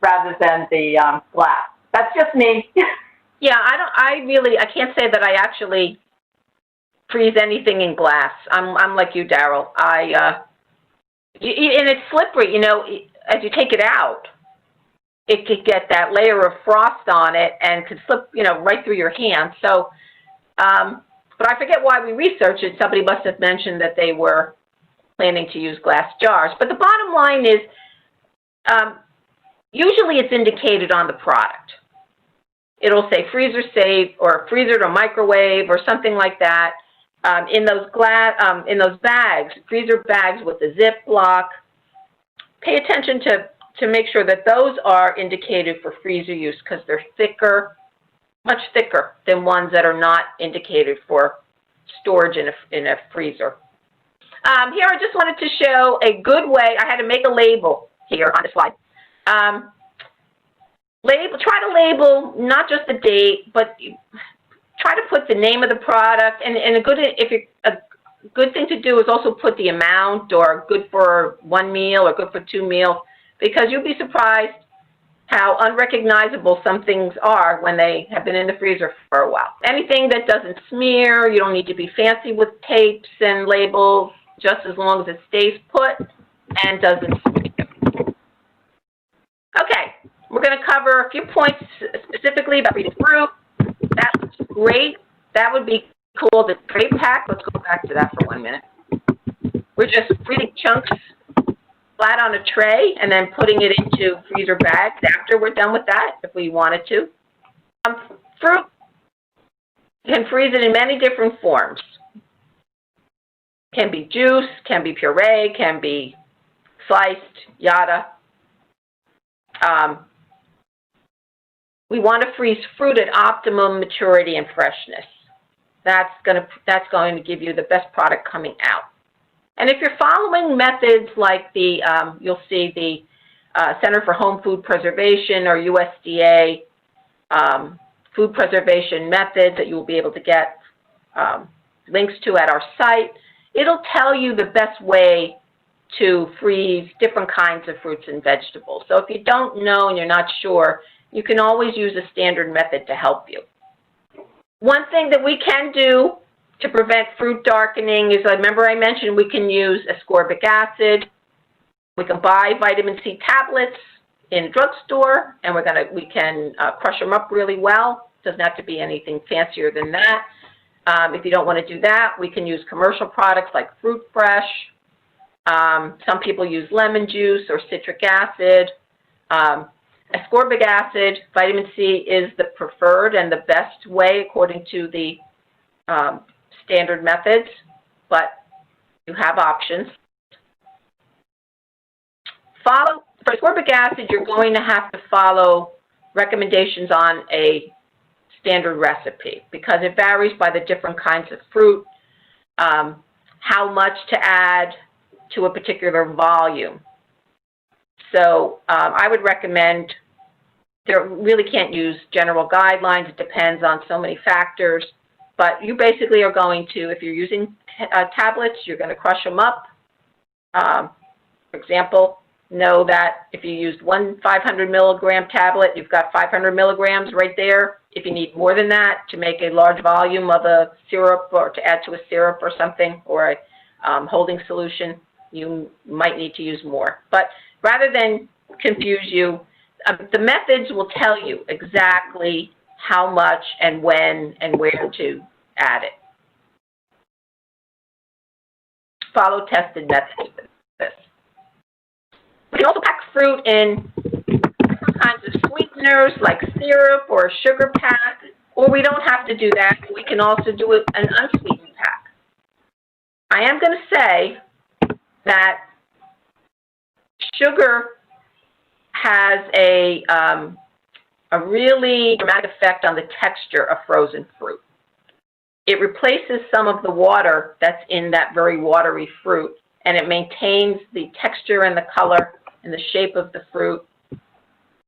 rather than the glass. That's just me. Yeah, I can't say that I actually freeze anything in glass. I'm like you, Daryl. And it's slippery, as you take it out, it could get that layer of frost on it and could slip, right through your hand. So, but I forget why we researched it. Somebody must have mentioned that they were planning to use glass jars. But the bottom line is, usually it's indicated on the product. It'll say freezer safe or freezer to microwave or something like that. In those bags, freezer bags with the zip lock, pay attention to make sure that those are indicated for freezer use because they're thicker, much thicker than ones that are not indicated for storage in a freezer. Here I just wanted to show a good way. I had to make a label here on the slide. Try to label not just the date, but try to put the name of the product. And a good thing to do is also put the amount, or good for one meal or good for 2 meals, because you'll be surprised how unrecognizable some things are when they have been in the freezer for a while. Anything that doesn't smear, you don't need to be fancy with tapes and labels, just as long as it stays put and doesn't smear. Okay, we're going to cover a few points specifically about freezing fruit. That's great. That would be cool. The tray pack, let's go back to that for 1 minute. we're just freezing chunks flat on a tray and then putting it into freezer bags after we're done with that, if we wanted to. Fruit, you can freeze it in many different forms. Can be juice, can be puree, can be sliced, yada. We want to freeze fruit at optimum maturity and freshness. That's going to give you the best product coming out. And if you're following methods like the, you'll see the Center for Home Food Preservation or USDA food preservation methods that you'll be able to get links to at our site, it'll tell you the best way to freeze different kinds of fruits and vegetables. So if you don't know and you're not sure, you can always use a standard method to help you. One thing that we can do to prevent fruit darkening is, remember I mentioned we can use ascorbic acid. We can buy vitamin C tablets in a drugstore, and we can crush them up really well. Doesn't have to be anything fancier than that. If you don't want to do that, we can use commercial products like Fruit Fresh. Some people use lemon juice or citric acid. Ascorbic acid, vitamin C, is the preferred and the best way according to the standard methods, but you have options. For ascorbic acid, you're going to have to follow recommendations on a standard recipe because it varies by the different kinds of fruit, how much to add to a particular volume. So I would recommend, there really can't use general guidelines. It depends on so many factors. But you basically are going to, if you're using tablets, you're going to crush them up. For example, know that if you used one 500 milligram tablet, you've got 500 milligrams right there. If you need more than that to make a large volume of a syrup or to add to a syrup or something, or a holding solution, you might need to use more. But rather than confuse you, the methods will tell you exactly how much and when and where to add it. Follow tested methods for this. We can also pack fruit in different kinds of sweeteners like syrup or a sugar pack, or we don't have to do that. We can also do an unsweetened pack. I am going to say that sugar has a really dramatic effect on the texture of frozen fruit. It replaces some of the water that's in that very watery fruit, and it maintains the texture and the color and the shape of the fruit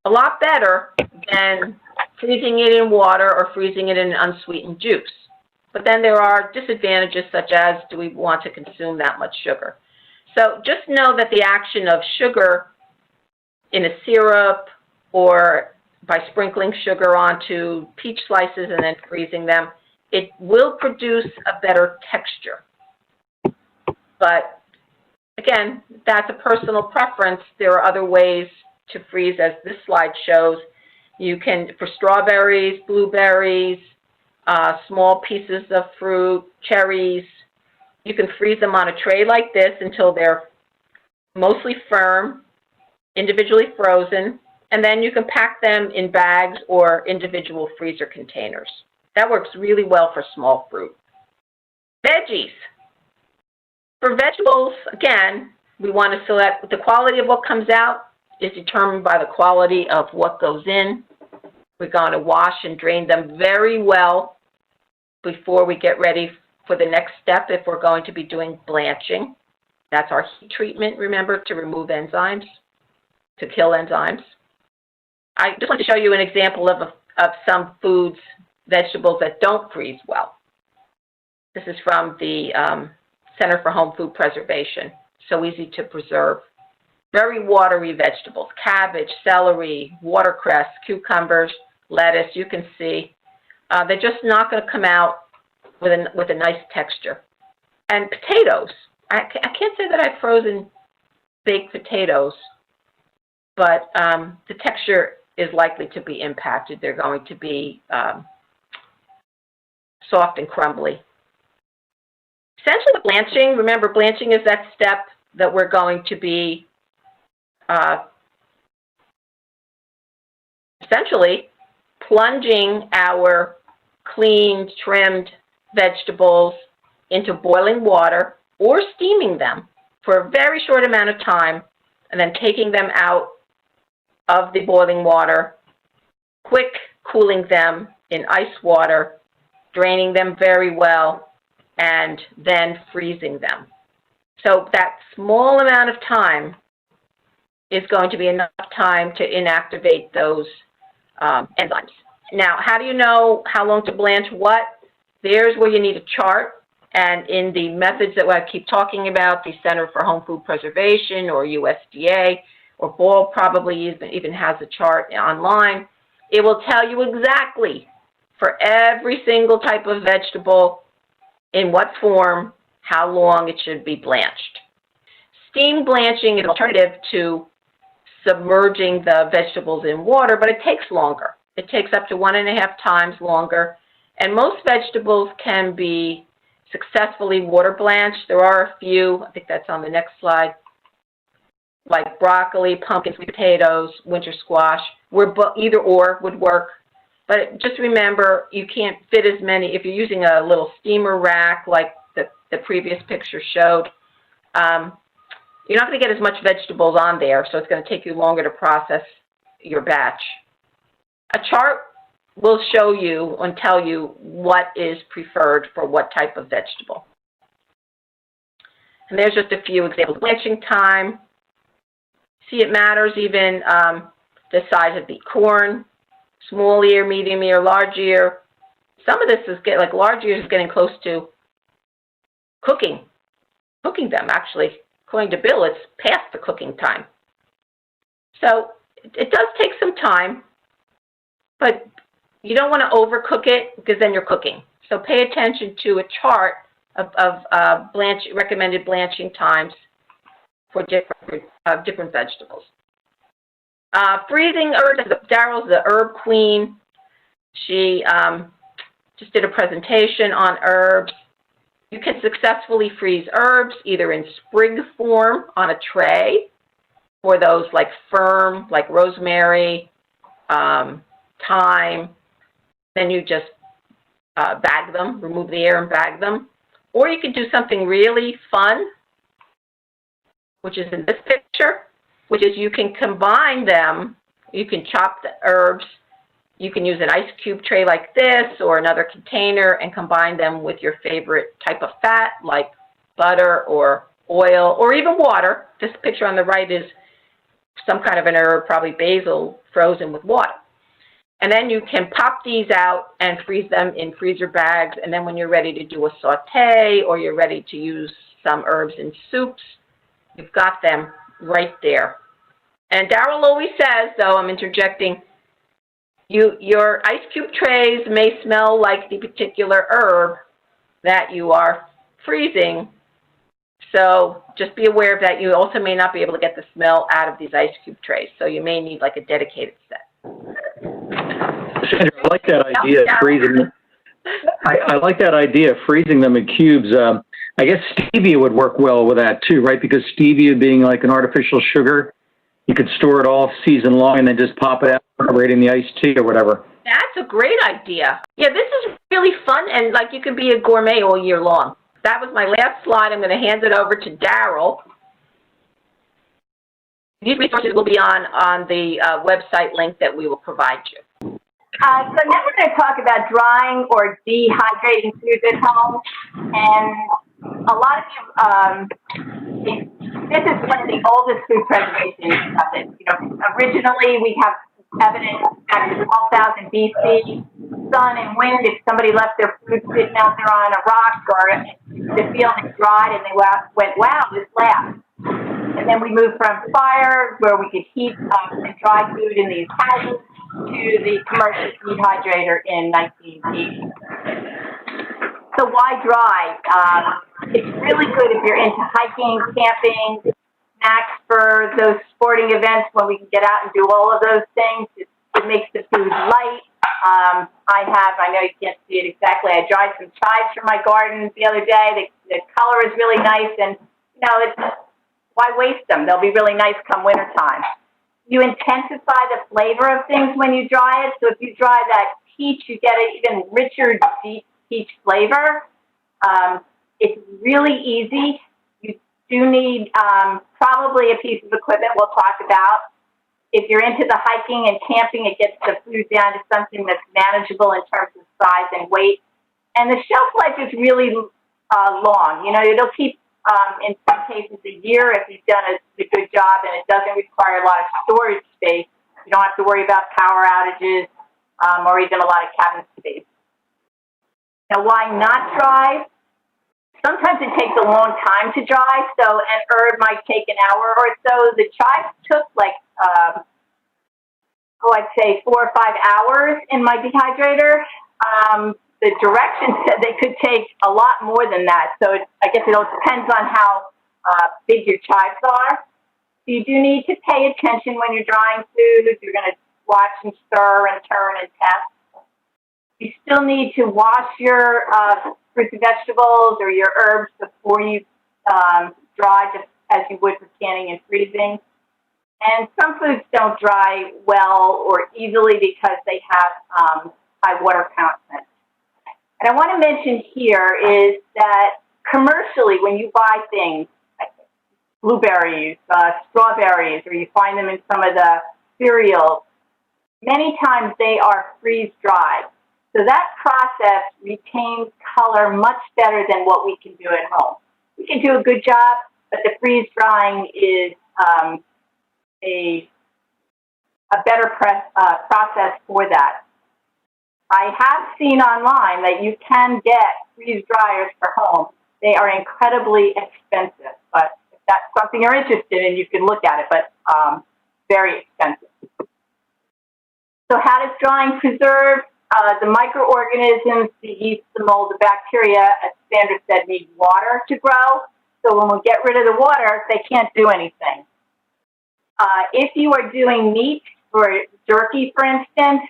a lot better than freezing it in water or freezing it in unsweetened juice. But then there are disadvantages such as, do we want to consume that much sugar? So just know that the action of sugar in a syrup or by sprinkling sugar onto peach slices and then freezing them, it will produce a better texture. But again, that's a personal preference. There are other ways to freeze, as this slide shows. You can, for strawberries, blueberries, small pieces of fruit, cherries, you can freeze them on a tray like this until they're mostly firm, individually frozen, and then you can pack them in bags or individual freezer containers. That works really well for small fruit. Veggies. For vegetables, again, we want to select, the quality of what comes out is determined by the quality of what goes in. We're going to wash and drain them very well before we get ready for the next step if we're going to be doing blanching. That's our heat treatment, remember, to remove enzymes, to kill enzymes. I just want to show you an example of some foods, vegetables that don't freeze well. This is from the Center for Home Food Preservation. So easy to preserve. Very watery vegetables, cabbage, celery, watercress, cucumbers, lettuce, you can see. They're just not going to come out with a nice texture. And potatoes. I can't say that I've frozen baked potatoes, but the texture is likely to be impacted. They're going to be soft and crumbly. essentially with blanching, remember blanching is that step that we're going to be essentially plunging our cleaned, trimmed vegetables into boiling water or steaming them for a very short amount of time and then taking them out of the boiling water, quick cooling them in ice water, draining them very well, and then freezing them. So that small amount of time is going to be enough time to inactivate those enzymes. Now, how do you know how long to blanch what? There's where you need a chart. And in the methods that I keep talking about, the Center for Home Food Preservation or USDA, or Ball probably even has a chart online, it will tell you exactly for every single type of vegetable, in what form, how long it should be blanched. Steam blanching is an alternative to submerging the vegetables in water, but it takes longer. It takes up to 1.5 times longer, and most vegetables can be successfully water blanched. There are a few, I think that's on the next slide, like broccoli, pumpkins, sweet potatoes, winter squash, where either or would work. But just remember, you can't fit as many. If you're using a little steamer rack like the previous picture showed, you're not going to get as much vegetables on there, so it's going to take you longer to process your batch. A chart will show you and tell you what is preferred for what type of vegetable. And there's just a few examples. Blanching time. See, it matters even the size of the corn, small ear, medium ear, large ear. Some of this is like large ears is getting close to cooking them, actually. According to Bill, it's past the cooking time. So it does take some time, but you don't want to overcook it because then you're cooking. So pay attention to a chart of recommended blanching times for different vegetables. Freezing herbs. Daryl's the herb queen. She just did a presentation on herbs. You can successfully freeze herbs either in sprig form on a tray, or those like firm, like rosemary, thyme. Then you just bag them, remove the air and bag them. Or you can do something really fun, which is in this picture, which is you can combine them. You can chop the herbs. You can use an ice cube tray like this or another container and combine them with your favorite type of fat like butter or oil or even water. This picture on the right is some kind of an herb, probably basil, frozen with water. And then you can pop these out and freeze them in freezer bags. And then when you're ready to do a saute or you're ready to use some herbs in soups, you've got them right there. And Daryl always says, though, I'm interjecting, your ice cube trays may smell like the particular herb that you are freezing. So just be aware of that. You also may not be able to get the smell out of these ice cube trays. So you may need like a dedicated set. Sandra, I like that idea of freezing them. I like that idea of freezing them in cubes. I guess stevia would work well with that too, right? Because stevia being like an artificial sugar, you could store it all season long and then just pop it out, incorporating the iced tea or whatever. That's a great idea. Yeah, this is really fun, and like you can be a gourmet all year long. That was my last slide. I'm going to hand it over to Daryl. These resources will be on the website link that we will provide you. So now we're going to talk about drying or dehydrating foods at home. And a lot of you, this is one of the oldest food preservation methods. You know, originally we have evidence back in 12,000 BC, sun and wind. If somebody left their food sitting out there on a rock or the field is dried and they went, wow, this lasts. And then we moved from fire, where we could heat and dry food in these houses, to the commercial dehydrator in 1980. So why dry? It's really good if you're into hiking, camping, snacks for those sporting events when we can get out and do all of those things. It makes the food light. I know you can't see it exactly, I dried some chives from my garden the other day. The color is really nice, and, why waste them? They'll be really nice come wintertime. You intensify the flavor of things when you dry it, so if you dry that peach, you get an even richer, deep peach flavor. It's really easy. You do need probably a piece of equipment we'll talk about. If you're into the hiking and camping, it gets the food down to something that's manageable in terms of size and weight. And the shelf life is really long. It'll keep, in some cases, a year if you've done a good job, and it doesn't require a lot of storage space. You don't have to worry about power outages or even a lot of cabinet space. Now, why not dry? Sometimes it takes a long time to dry, so an herb might take an hour or so. The chives took I'd say 4 or 5 hours in my dehydrator. The directions said they could take a lot more than that, so I guess it all depends on how big your chives are. So you do need to pay attention when you're drying food. You're going to watch and stir and turn and test. You still need to wash your fruits and vegetables or your herbs before you dry, just as you would for canning and freezing. And some foods don't dry well or easily because they have high water content. And I want to mention here is that commercially, when you buy things like blueberries, strawberries, or you find them in some of the cereals, many times they are freeze-dried. So that process retains color much better than what we can do at home. We can do a good job, but the freeze-drying is a better process for that. I have seen online that you can get freeze dryers for home. They are incredibly expensive, but if that's something you're interested in, you can look at it, but very expensive. So how does drying preserve? The microorganisms, the yeast, the mold, the bacteria, as Sandra said, need water to grow. So when we get rid of the water, they can't do anything. If you are doing meat or jerky, for instance,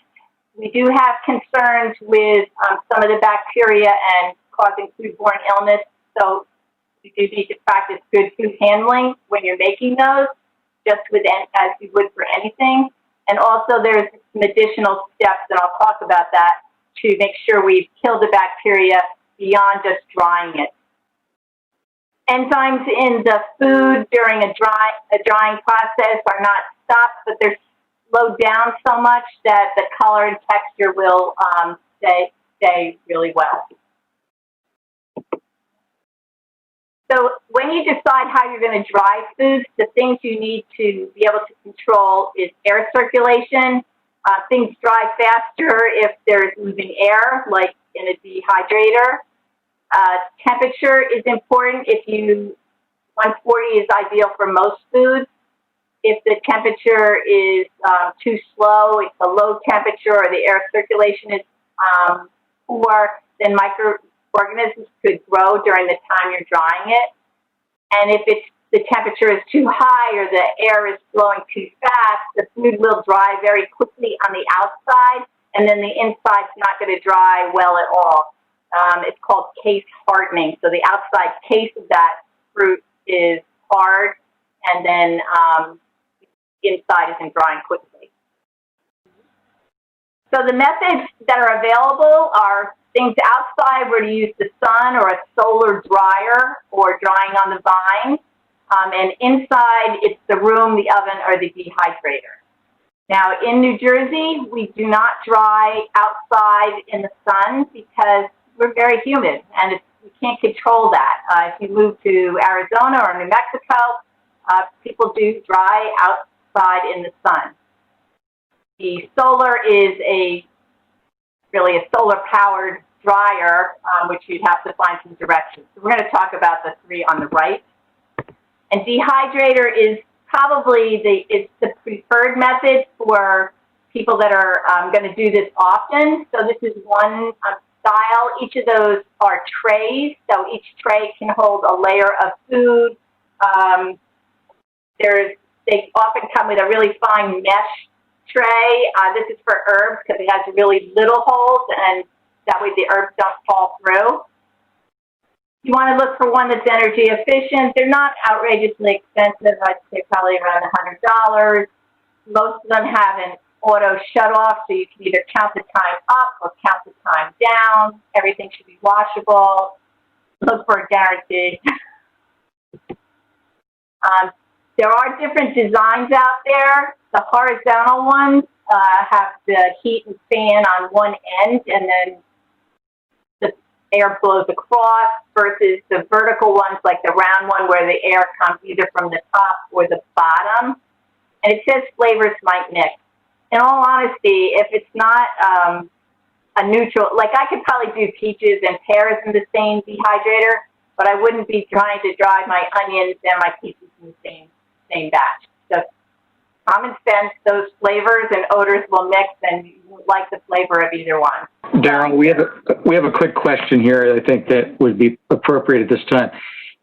we do have concerns with some of the bacteria and causing foodborne illness. So you do need to practice good food handling when you're making those, just as you would for anything. And also there's some additional steps, and I'll talk about that, to make sure we've killed the bacteria beyond just drying it. Enzymes in the food during a drying process are not stopped, but they're slowed down so much that the color and texture will stay really well. So when you decide how you're going to dry foods, the things you need to be able to control is air circulation. Things dry faster if there's moving air, like in a dehydrator. Temperature is important. 140 is ideal for most foods. If the temperature is too slow, it's a low temperature, or the air circulation is poor, then microorganisms could grow during the time you're drying it. And if the temperature is too high or the air is blowing too fast, the food will dry very quickly on the outside, and then the inside's not going to dry well at all. It's called case hardening. So the outside case of that fruit is hard, and then inside isn't drying quickly. So the methods that are available are things outside where to use the sun or a solar dryer or drying on the vine. And inside, it's the room, the oven, or the dehydrator. Now, in New Jersey, we do not dry outside in the sun because we're very humid, and we can't control that. If you move to Arizona or New Mexico, people do dry outside in the sun. The solar is really a solar-powered dryer, which you'd have to find some directions. So we're going to talk about the three on the right. And dehydrator is probably the preferred method for people that are going to do this often. So this is one style. Each of those are trays. So each tray can hold a layer of food. They often come with a really fine mesh tray. This is for herbs because it has really little holes, and that way the herbs don't fall through. You want to look for one that's energy efficient. They're not outrageously expensive. I'd say probably around $100. Most of them have an auto shut-off, so you can either count the time up or count the time down. Everything should be washable. Look for a guarantee. There are different designs out there. The horizontal ones have the heat and fan on one end, and then the air blows across, versus the vertical ones, like the round one, where the air comes either from the top or the bottom. And it says flavors might mix. In all honesty, if it's not a neutral, like I could probably do peaches and pears in the same dehydrator, but I wouldn't be trying to dry my onions and my peaches in the same batch. So common sense, those flavors and odors will mix, and you won't like the flavor of either one. Daryl, we have a quick question here. I think that would be appropriate at this time.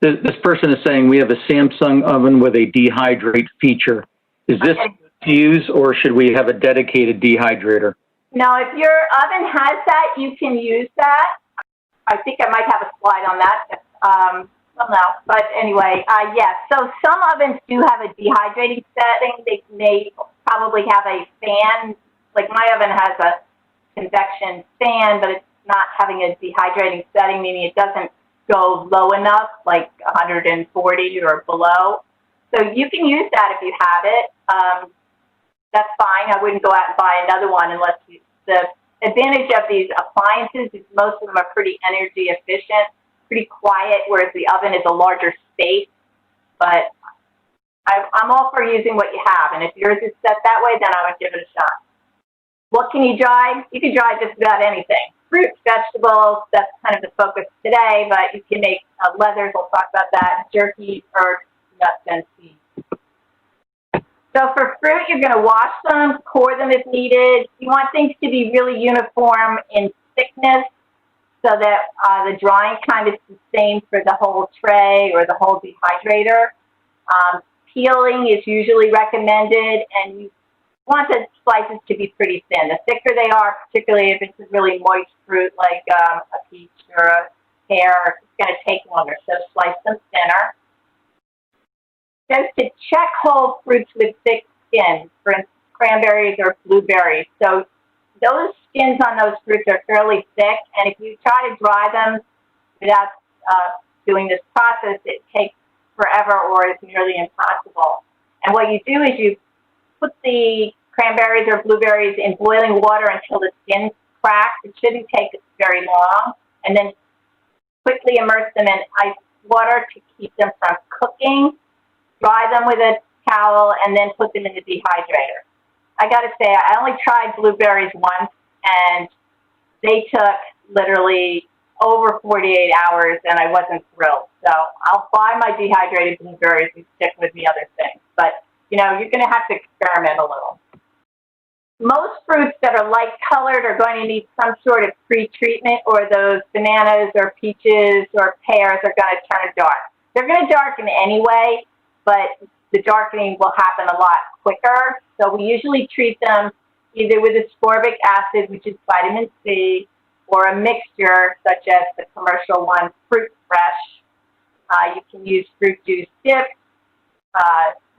This person is saying we have a Samsung oven with a dehydrate feature. Is this to use, or should we have a dedicated dehydrator? No, if your oven has that, you can use that. I think I might have a slide on that. Well, no, but anyway, yes. So some ovens do have a dehydrating setting. They may probably have a fan. Like my oven has a convection fan, but it's not having a dehydrating setting, meaning it doesn't go low enough, like 140 or below. So you can use that if you have it. That's fine. I wouldn't go out and buy another one unless you, the advantage of these appliances is most of them are pretty energy efficient, pretty quiet, whereas the oven is a larger space. But I'm all for using what you have, and if yours is set that way, then I would give it a shot. What can you dry? You can dry just about anything. Fruits, vegetables, that's kind of the focus today, but you can make leathers, we'll talk about that, jerky, herbs, nuts, and seeds. So for fruit, you're going to wash them, core them if needed. You want things to be really uniform in thickness so that the drying time is the same for the whole tray or the whole dehydrator. Peeling is usually recommended, and you want the slices to be pretty thin. The thicker they are, particularly if it's a really moist fruit like a peach or a pear, it's going to take longer, so slice them thinner. Says to check whole fruits with thick skins, for instance, cranberries or blueberries. So those skins on those fruits are fairly thick, and if you try to dry them without doing this process, it takes forever or is nearly impossible. And what you do is you put the cranberries or blueberries in boiling water until the skin cracks. It shouldn't take very long, and then quickly immerse them in ice water to keep them from cooking. Dry them with a towel, and then put them in the dehydrator. I got to say, I only tried blueberries once, and they took literally over 48 hours, and I wasn't thrilled. So I'll buy my dehydrated blueberries and stick with the other things. But, you know, you're going to have to experiment a little. Most fruits that are light-colored are going to need some sort of pre-treatment, or those bananas or peaches or pears are going to turn dark. They're going to darken anyway, but the darkening will happen a lot quicker. So we usually treat them either with ascorbic acid, which is vitamin C, or a mixture such as the commercial one, Fruit Fresh. You can use fruit juice dip,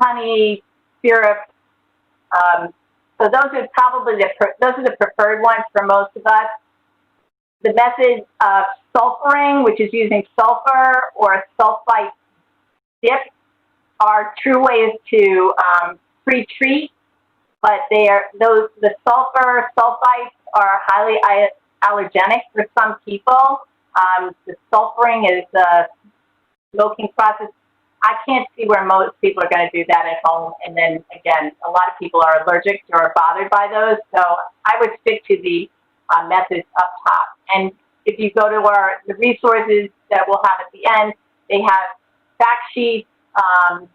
honey, syrup. So those are probably the preferred ones for most of us. The method of sulfuring, which is using sulfur or a sulfite dip, are true ways to pre-treat, but the sulfites are highly allergenic for some people. The sulfuring is a smoking process. I can't see where most people are going to do that at home. And then again, a lot of people are allergic or are bothered by those. So I would stick to the methods up top. And if you go to the resources that we'll have at the end, they have fact sheets on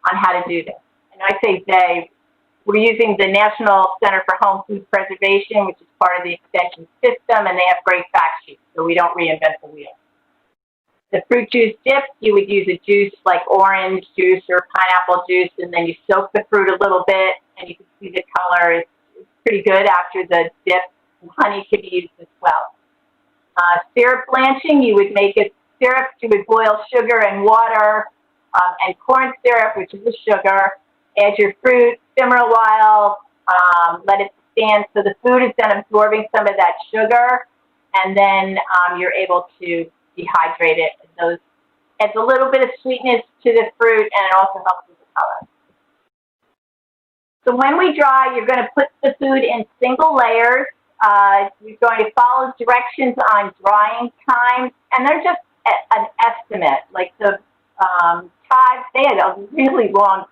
how to do this. And I say we're using the National Center for Home Food Preservation, which is part of the extension system, and they have great fact sheets, so we don't reinvent the wheel. The fruit juice dip, you would use a juice like orange juice or pineapple juice, and then you soak the fruit a little bit, and you can see the color is pretty good after the dip. Honey could be used as well. Syrup blanching, you would make a syrup. You would boil sugar and water and corn syrup, which is a sugar. Add your fruit, simmer a while, let it stand so the food is then absorbing some of that sugar, and then you're able to dehydrate it. Those adds a little bit of sweetness to the fruit, and it also helps with the color. So when we dry, you're going to put the food in single layers. You're going to follow directions on drying time, and they're just an estimate. Like the chives, they had a really long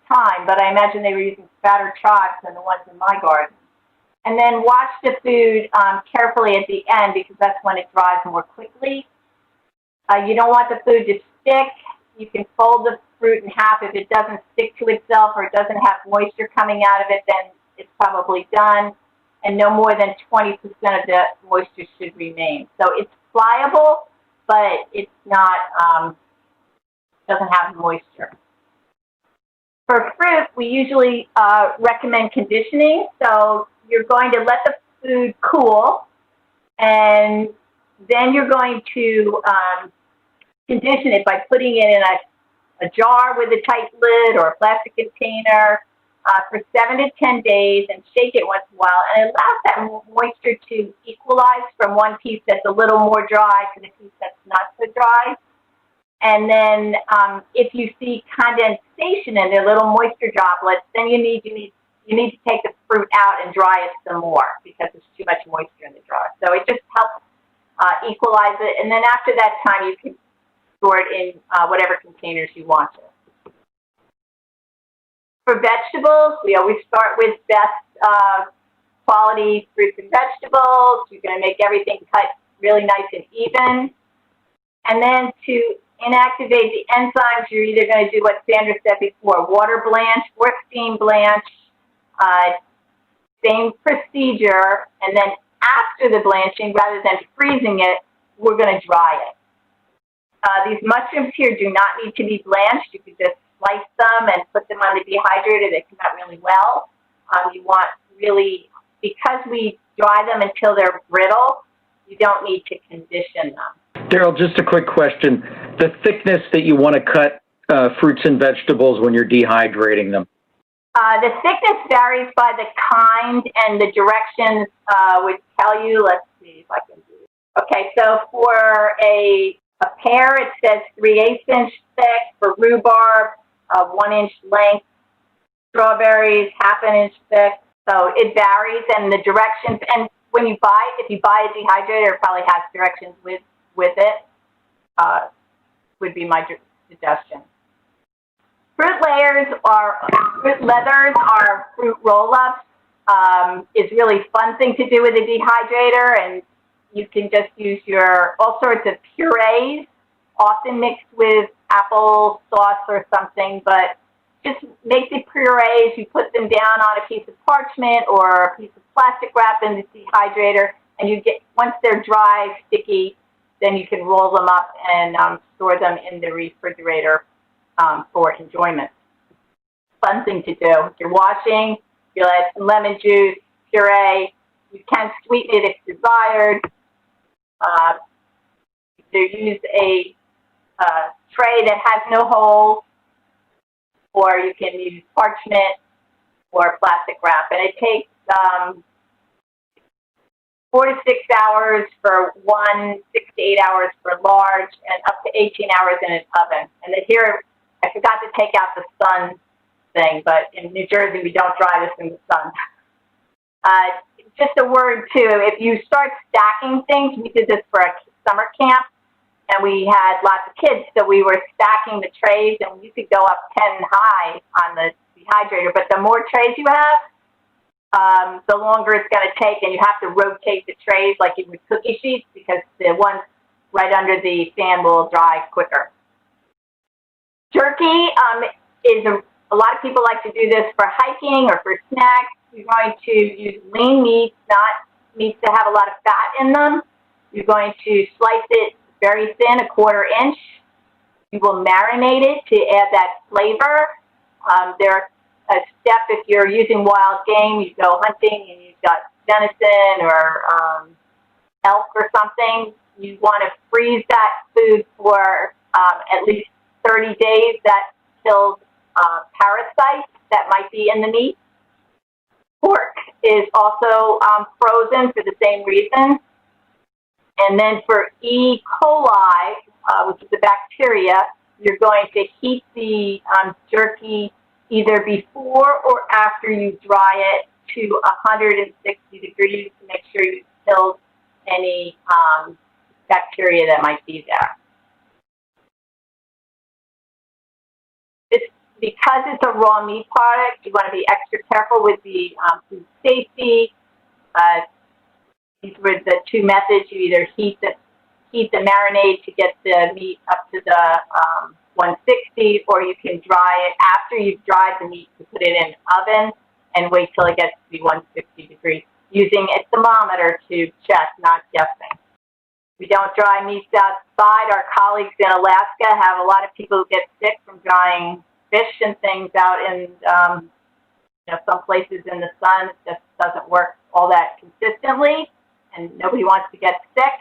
time, but I imagine they were using fatter chives than the ones in my garden. And then watch the food carefully at the end, because that's when it dries more quickly. You don't want the food to stick. You can fold the fruit in half. If it doesn't stick to itself or it doesn't have moisture coming out of it, then it's probably done. And no more than 20% of the moisture should remain. So it's pliable, but it's not, doesn't have moisture. For fruit, we usually recommend conditioning. So you're going to let the food cool, and then you're going to condition it by putting it in a jar with a tight lid or a plastic container for 7 to 10 days, and shake it once in a while, and it allows that moisture to equalize from one piece that's a little more dry to the piece that's not so dry. And then if you see condensation in there, little moisture droplets, then you need to take the fruit out and dry it some more, because there's too much moisture in the jar. So it just helps equalize it, and then after that time you can store it in whatever containers you want to. For vegetables, we always start with best quality fruits and vegetables. You're going to make everything cut really nice and even. And then to inactivate the enzymes, you're either going to do what Sandra said before, water blanch or steam blanch. Same procedure, and then after the blanching, rather than freezing it, we're going to dry it. These mushrooms here do not need to be blanched. You can just slice them and put them on the dehydrator. They come out really well. You want really, because we dry them until they're brittle, you don't need to condition them. Daryl, just a quick question. The thickness that you want to cut fruits and vegetables when you're dehydrating them? The thickness varies by the kind, and the directions would tell you. Let's see if I can do it. Okay, so for a pear, it says 3/8 inch thick. For rhubarb, 1 inch length. Strawberries, 1/2 inch thick. So it varies, and the directions. And when you buy, if you buy a dehydrator, it probably has directions with it. Would be my suggestion. Fruit leathers are fruit roll-ups. It's really fun thing to do with a dehydrator, and you can just use all sorts of purees, often mixed with apple sauce or something, but just make the purees, you put them down on a piece of parchment or a piece of plastic wrap in the dehydrator, and once they're dry, sticky, then you can roll them up and store them in the refrigerator for enjoyment. Fun thing to do. If you're washing, you'll add some lemon juice, puree. You can sweeten it if desired. You use a tray that has no holes, or you can use parchment or plastic wrap. And it takes 4 to 6 hours for one, 6 to 8 hours for large, and up to 18 hours in an oven. And here, I forgot to take out the sun thing, but in New Jersey, we don't dry this in the sun. Just a word, too, if you start stacking things, we did this for a summer camp, and we had lots of kids, so we were stacking the trays, and you could go up 10 high on the dehydrator, but the more trays you have, the longer it's going to take, and you have to rotate the trays like you would cookie sheets, because the ones right under the fan will dry quicker. Jerky is a lot of people like to do this for hiking or for snacks. You're going to use lean meats, not meats that have a lot of fat in them. You're going to slice it very thin, 1/4 inch. You will marinate it to add that flavor. There's a step if you're using wild game. You go hunting and you got venison or elk or something, you want to freeze that food for at least 30 days. That kills parasites that might be in the meat. Pork is also frozen for the same reason. And then for E. coli, which is a bacteria, you're going to heat the jerky either before or after you dry it to 160 degrees to make sure you kill any bacteria that might be there. Because it's a raw meat product, you want to be extra careful with the food safety. These were the two methods. You either heat the marinade to get the meat up to the 160, or you can dry it after you've dried the meat to put it in the oven and wait till it gets to be 160 degrees, using a thermometer to check, not guessing. We don't dry meats outside. Our colleagues in Alaska have a lot of people who get sick from drying fish and things out in some places in the sun. It just doesn't work all that consistently, and nobody wants to get sick.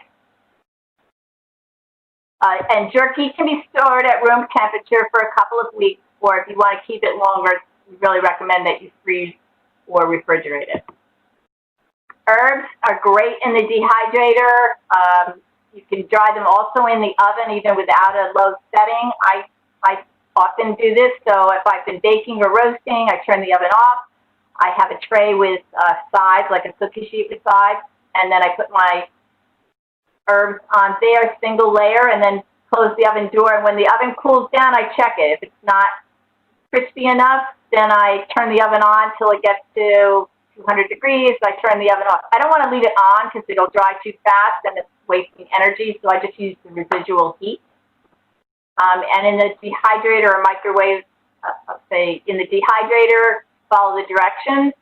And jerky can be stored at room temperature for a couple of weeks, or if you want to keep it longer, we really recommend that you freeze or refrigerate it. Herbs are great in the dehydrator. You can dry them also in the oven, even without a low setting. I often do this, so if I've been baking or roasting, I turn the oven off. I have a tray with sides, like a cookie sheet with sides, and then I put my herbs on there, single layer, and then close the oven door. And when the oven cools down, I check it. If it's not crispy enough, then I turn the oven on till it gets to 200 degrees. I turn the oven off. I don't want to leave it on because it'll dry too fast and it's wasting energy, so I just use the residual heat. And in the dehydrator or microwave, say in the dehydrator, follow the directions.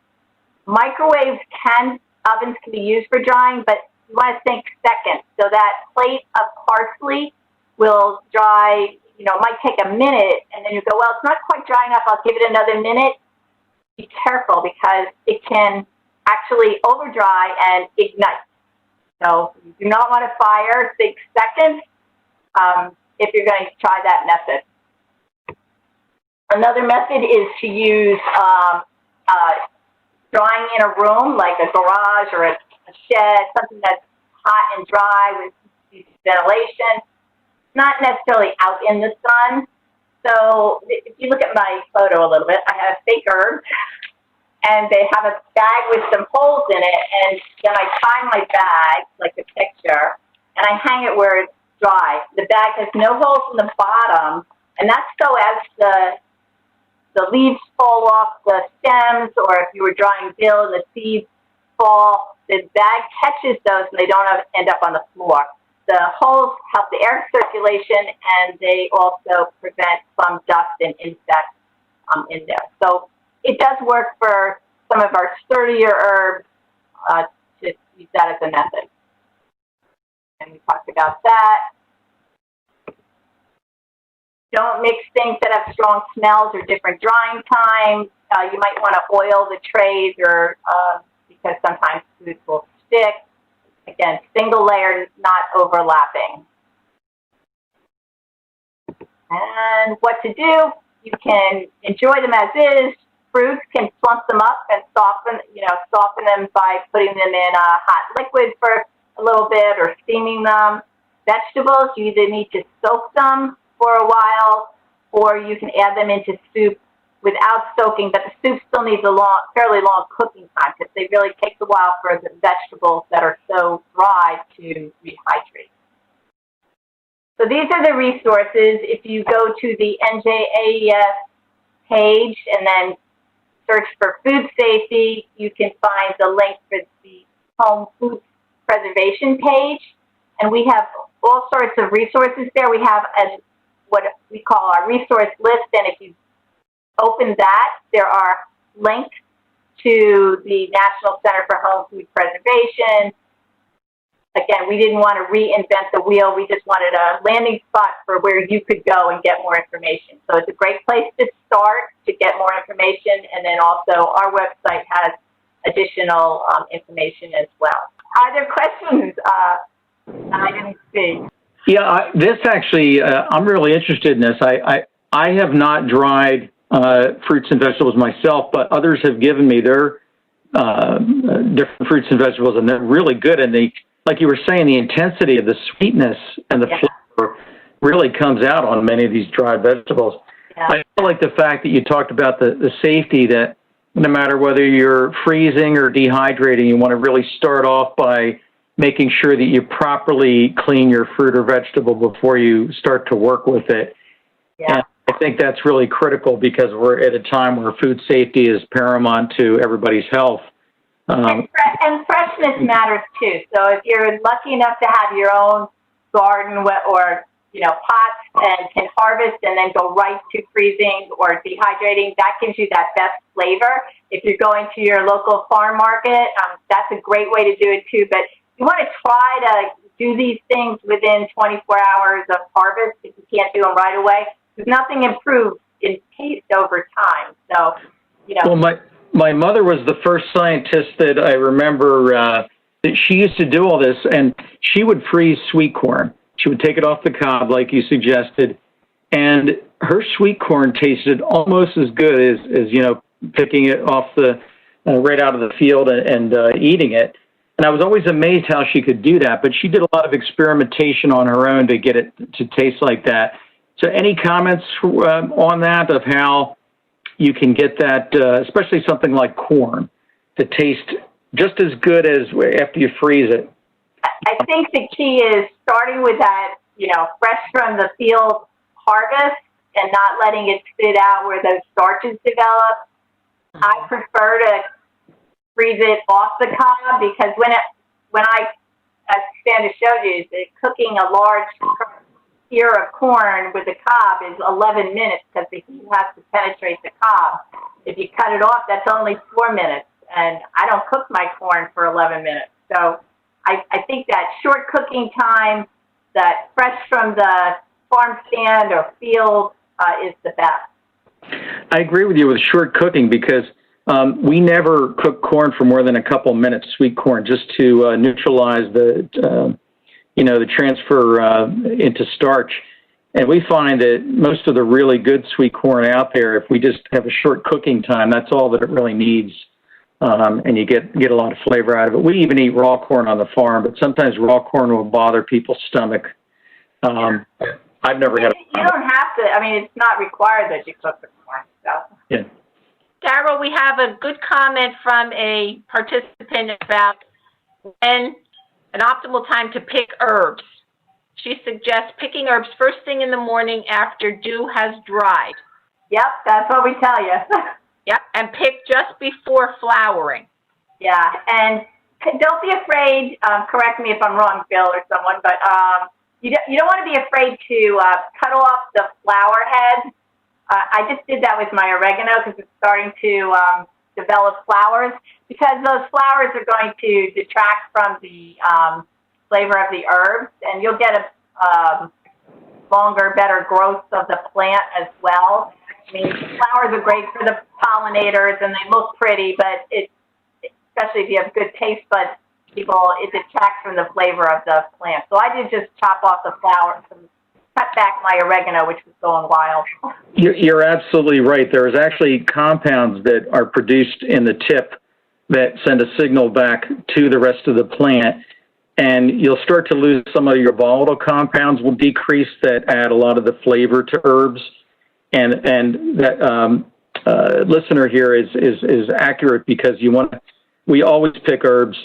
Ovens can be used for drying, but you want to think seconds. So that plate of parsley will dry, it might take a minute, and then you go, well, it's not quite dry enough, I'll give it another minute. Be careful because it can actually over dry and ignite. So you do not want to fire, think seconds if you're going to try that method. Another method is to use drying in a room, like a garage or a shed, something that's hot and dry with ventilation, not necessarily out in the sun. So if you look at my photo a little bit, I have fake herbs, and they have a bag with some holes in it, and then I tie my bag, like the picture, and I hang it where it's dry. The bag has no holes in the bottom, and that's so as the leaves fall off the stems, or if you were drying dill and the seeds fall, the bag catches those and they don't end up on the floor. The holes help the air circulation, and they also prevent some dust and insects in there. So it does work for some of our sturdier herbs to use that as a method. And we talked about that. Don't mix things that have strong smells or different drying times. You might want to oil the trays or because sometimes foods will stick. Again, single layer, not overlapping. And what to do, you can enjoy them as is. Fruits can plump them up and soften them by putting them in a hot liquid for a little bit or steaming them. Vegetables, you either need to soak them for a while, or you can add them into soup without soaking, but the soup still needs a fairly long cooking time because they really take a while for the vegetables that are so dry to rehydrate. So these are the resources. If you go to the NJAES page and then search for food safety, you can find the link for the home food preservation page. And we have all sorts of resources there. We have what we call our resource list, and if you open that, there are links to the National Center for Home Food Preservation. Again, we didn't want to reinvent the wheel. We just wanted a landing spot for where you could go and get more information. So it's a great place to start to get more information, and then also our website has additional information as well. Are there questions? I didn't see. Yeah, this actually, I'm really interested in this. I have not dried fruits and vegetables myself, but others have given me their different fruits and vegetables, and they're really good. And like you were saying, the intensity of the sweetness and the flavor really comes out on many of these dried vegetables. Yeah. I feel like the fact that you talked about the safety, that no matter whether you're freezing or dehydrating, you want to really start off by making sure that you properly clean your fruit or vegetable before you start to work with it. Yeah. And I think that's really critical because we're at a time where food safety is paramount to everybody's health. And freshness matters too. So if you're lucky enough to have your own garden or, pots and can harvest and then go right to freezing or dehydrating, that gives you that best flavor. If you're going to your local farm market, that's a great way to do it too. But you want to try to do these things within 24 hours of harvest if you can't do them right away, because nothing improves in taste over time. So, Well, my mother was the first scientist that I remember that she used to do all this, and she would freeze sweet corn. She would take it off the cob, like you suggested, and her sweet corn tasted almost as good as picking it off the right out of the field and eating it. And I was always amazed how she could do that, but she did a lot of experimentation on her own to get it to taste like that. So any comments on that, of how you can get that, especially something like corn, to taste just as good as after you freeze it? I think the key is starting with that, fresh from the field harvest and not letting it sit out where those starches develop. I prefer to freeze it off the cob because when I, as Sandra showed you, cooking a large ear of corn with the cob is 11 minutes because the heat has to penetrate the cob. If you cut it off, that's only 4 minutes, and I don't cook my corn for 11 minutes. So I think that short cooking time, that fresh from the farm stand or field is the best. I agree with you with short cooking because we never cook corn for more than a couple minutes, sweet corn, just to neutralize the transfer into starch. And we find that most of the really good sweet corn out there, if we just have a short cooking time, that's all that it really needs. And you get a lot of flavor out of it. We even eat raw corn on the farm, but sometimes raw corn will bother people's stomach. I've never had You don't have to. I mean, it's not required that you cook the corn. So. Yeah. Darryl, we have a good comment from a participant about when an optimal time to pick herbs. She suggests picking herbs first thing in the morning after dew has dried. Yep, that's what we tell you. Yep, and pick just before flowering. Yeah, and don't be afraid, correct me if I'm wrong, Bill or someone, but you don't want to be afraid to cut off the flower head. I just did that with my oregano because it's starting to develop flowers, because those flowers are going to detract from the flavor of the herbs, and you'll get a longer, better growth of the plant as well. I mean, flowers are great for the pollinators, and they look pretty, but especially if you have good taste buds, it detracts from the flavor of the plant. So I did just chop off the flowers and cut back my oregano, which was going wild. You're absolutely right. There's actually compounds that are produced in the tip that send a signal back to the rest of the plant, and you'll start to lose some of your volatile compounds will decrease that add a lot of the flavor to herbs. And that listener here is accurate, because we always pick herbs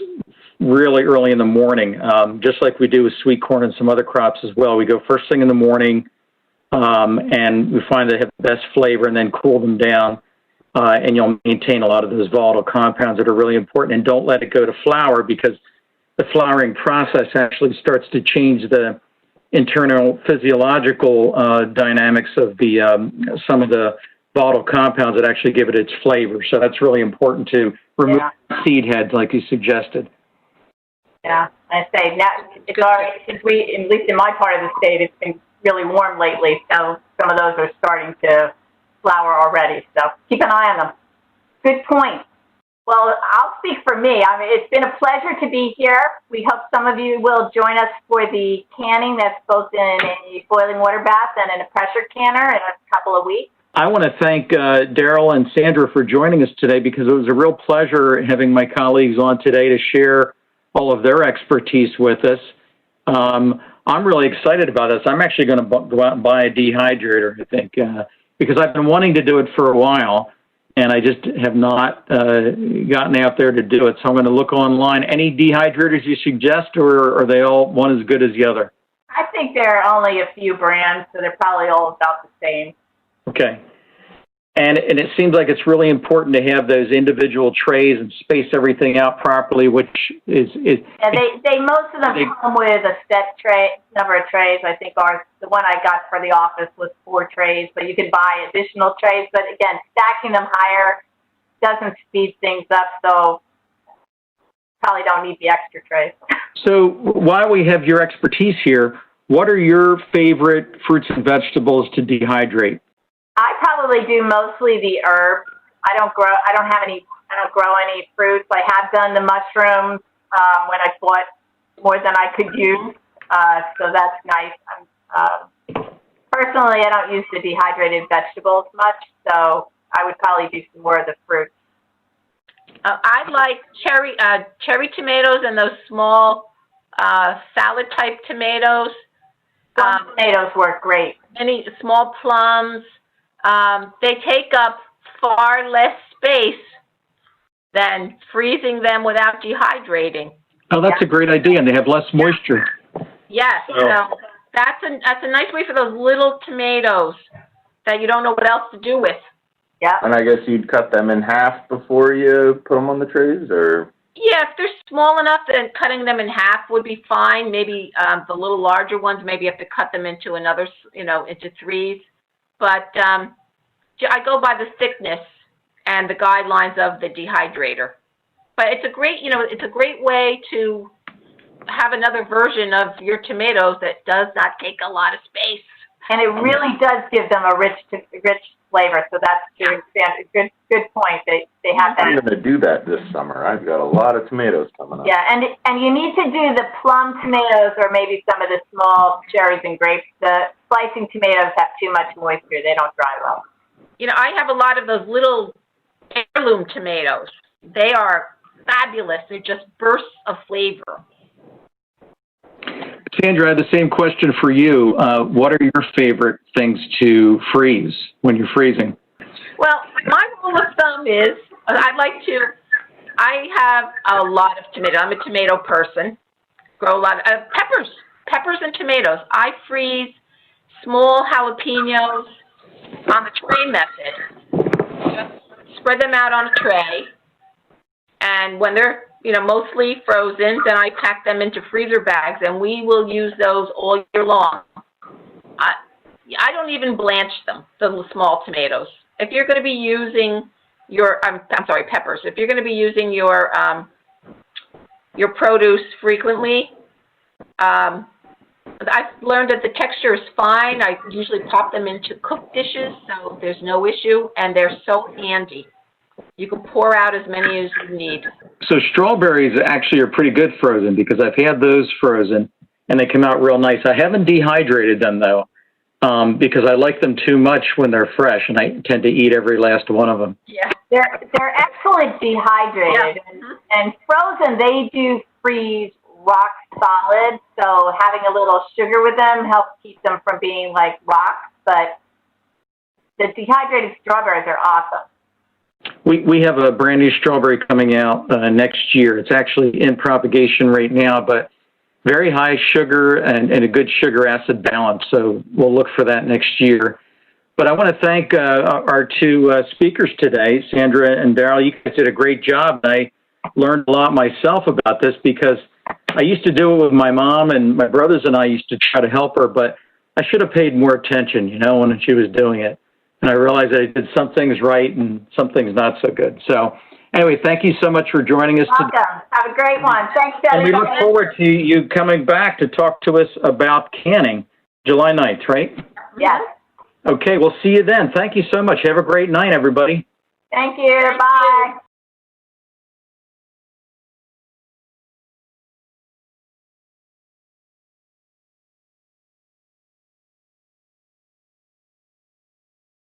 really early in the morning, just like we do with sweet corn and some other crops as well. We go first thing in the morning, and we find they have the best flavor, and then cool them down, and you'll maintain a lot of those volatile compounds that are really important. And don't let it go to flower, because the flowering process actually starts to change the internal physiological dynamics of the some of the volatile compounds that actually give it its flavor. So that's really important to remove seed heads, like you suggested. Yeah, I say now it's already, since at least in my part of the state, it's been really warm lately, so some of those are starting to flower already. So keep an eye on them. Good point. Well, I'll speak for me. I mean, it's been a pleasure to be here. We hope some of you will join us for the canning that's both in a boiling water bath and in a pressure canner in a couple of weeks. I want to thank Daryl and Sandra for joining us today because it was a real pleasure having my colleagues on today to share all of their expertise with us. I'm really excited about this. I'm actually going to go out and buy a dehydrator, I think, because I've been wanting to do it for a while, and I just have not gotten out there to do it. So I'm going to look online. Any dehydrators you suggest, or are they all one as good as the other? I think there are only a few brands, so they're probably all about the same. Okay. And it seems like it's really important to have those individual trays and space everything out properly, which is Yeah, they most of them come with a set tray, number of trays. I think the one I got for the office was 4 trays, but you can buy additional trays. But again, stacking them higher doesn't speed things up, so probably don't need the extra trays. So while we have your expertise here, what are your favorite fruits and vegetables to dehydrate? I probably do mostly the herbs. I don't grow any fruits. I have done the mushrooms when I bought more than I could use, so that's nice. Personally, I don't use the dehydrated vegetables much, so I would probably do some more of the fruits. I like cherry tomatoes and those small salad type tomatoes. Tomatoes work great. Any small plums. They take up far less space than freezing them without dehydrating. Oh, that's a great idea, and they have less moisture. Yes, so that's a nice way for those little tomatoes that you don't know what else to do with. Yeah. And I guess you'd cut them in half before you put them on the trays, or? Yeah, if they're small enough, then cutting them in half would be fine. Maybe the little larger ones, maybe you have to cut them into another, into threes. But I go by the thickness and the guidelines of the dehydrator. But it's a great way to have another version of your tomatoes that does not take a lot of space. And it really does give them a rich flavor. So that's a good point. They have that. I'm going to do that this summer. I've got a lot of tomatoes coming up. Yeah, and you need to do the plum tomatoes or maybe some of the small cherries and grapes. The slicing tomatoes have too much moisture. They don't dry well. I have a lot of those little heirloom tomatoes. They are fabulous. They're just bursts of flavor. Sandra, I have the same question for you. What are your favorite things to freeze when you're freezing? Well, my rule of thumb is I have a lot of tomatoes. I'm a tomato person. Grow a lot of peppers and tomatoes. I freeze small jalapenos on the tray method. Just spread them out on a tray. And when they're mostly frozen, then I pack them into freezer bags, and we will use those all year long. I don't even blanch them, the small tomatoes. If you're going to be using peppers. If you're going to be using your produce frequently, I've learned that the texture is fine. I usually pop them into cooked dishes, so there's no issue, and they're so handy. You can pour out as many as you need. So strawberries actually are pretty good frozen because I've had those frozen and they come out real nice. I haven't dehydrated them though, because I like them too much when they're fresh, and I tend to eat every last one of them. Yeah, they're excellent dehydrated, and frozen they do freeze rock solid. So having a little sugar with them helps keep them from being like rocks. But the dehydrated strawberries are awesome. We have a brand new strawberry coming out next year. It's actually in propagation right now, but very high sugar and a good sugar acid balance. So we'll look for that next year. But I want to thank our two speakers today, Sandra and Daryl. You guys did a great job. I learned a lot myself about this because I used to do it with my mom, and my brothers and I used to try to help her, but I should have paid more attention, when she was doing it. And I realized I did some things right and some things not so good. So anyway, thank you so much for joining us today. Welcome. Have a great one. Thanks, Debbie. And we look forward to you coming back to talk to us about canning July 9th, right? Yes. Okay, we'll see you then. Thank you so much. Have a great night, everybody. Thank you. Bye.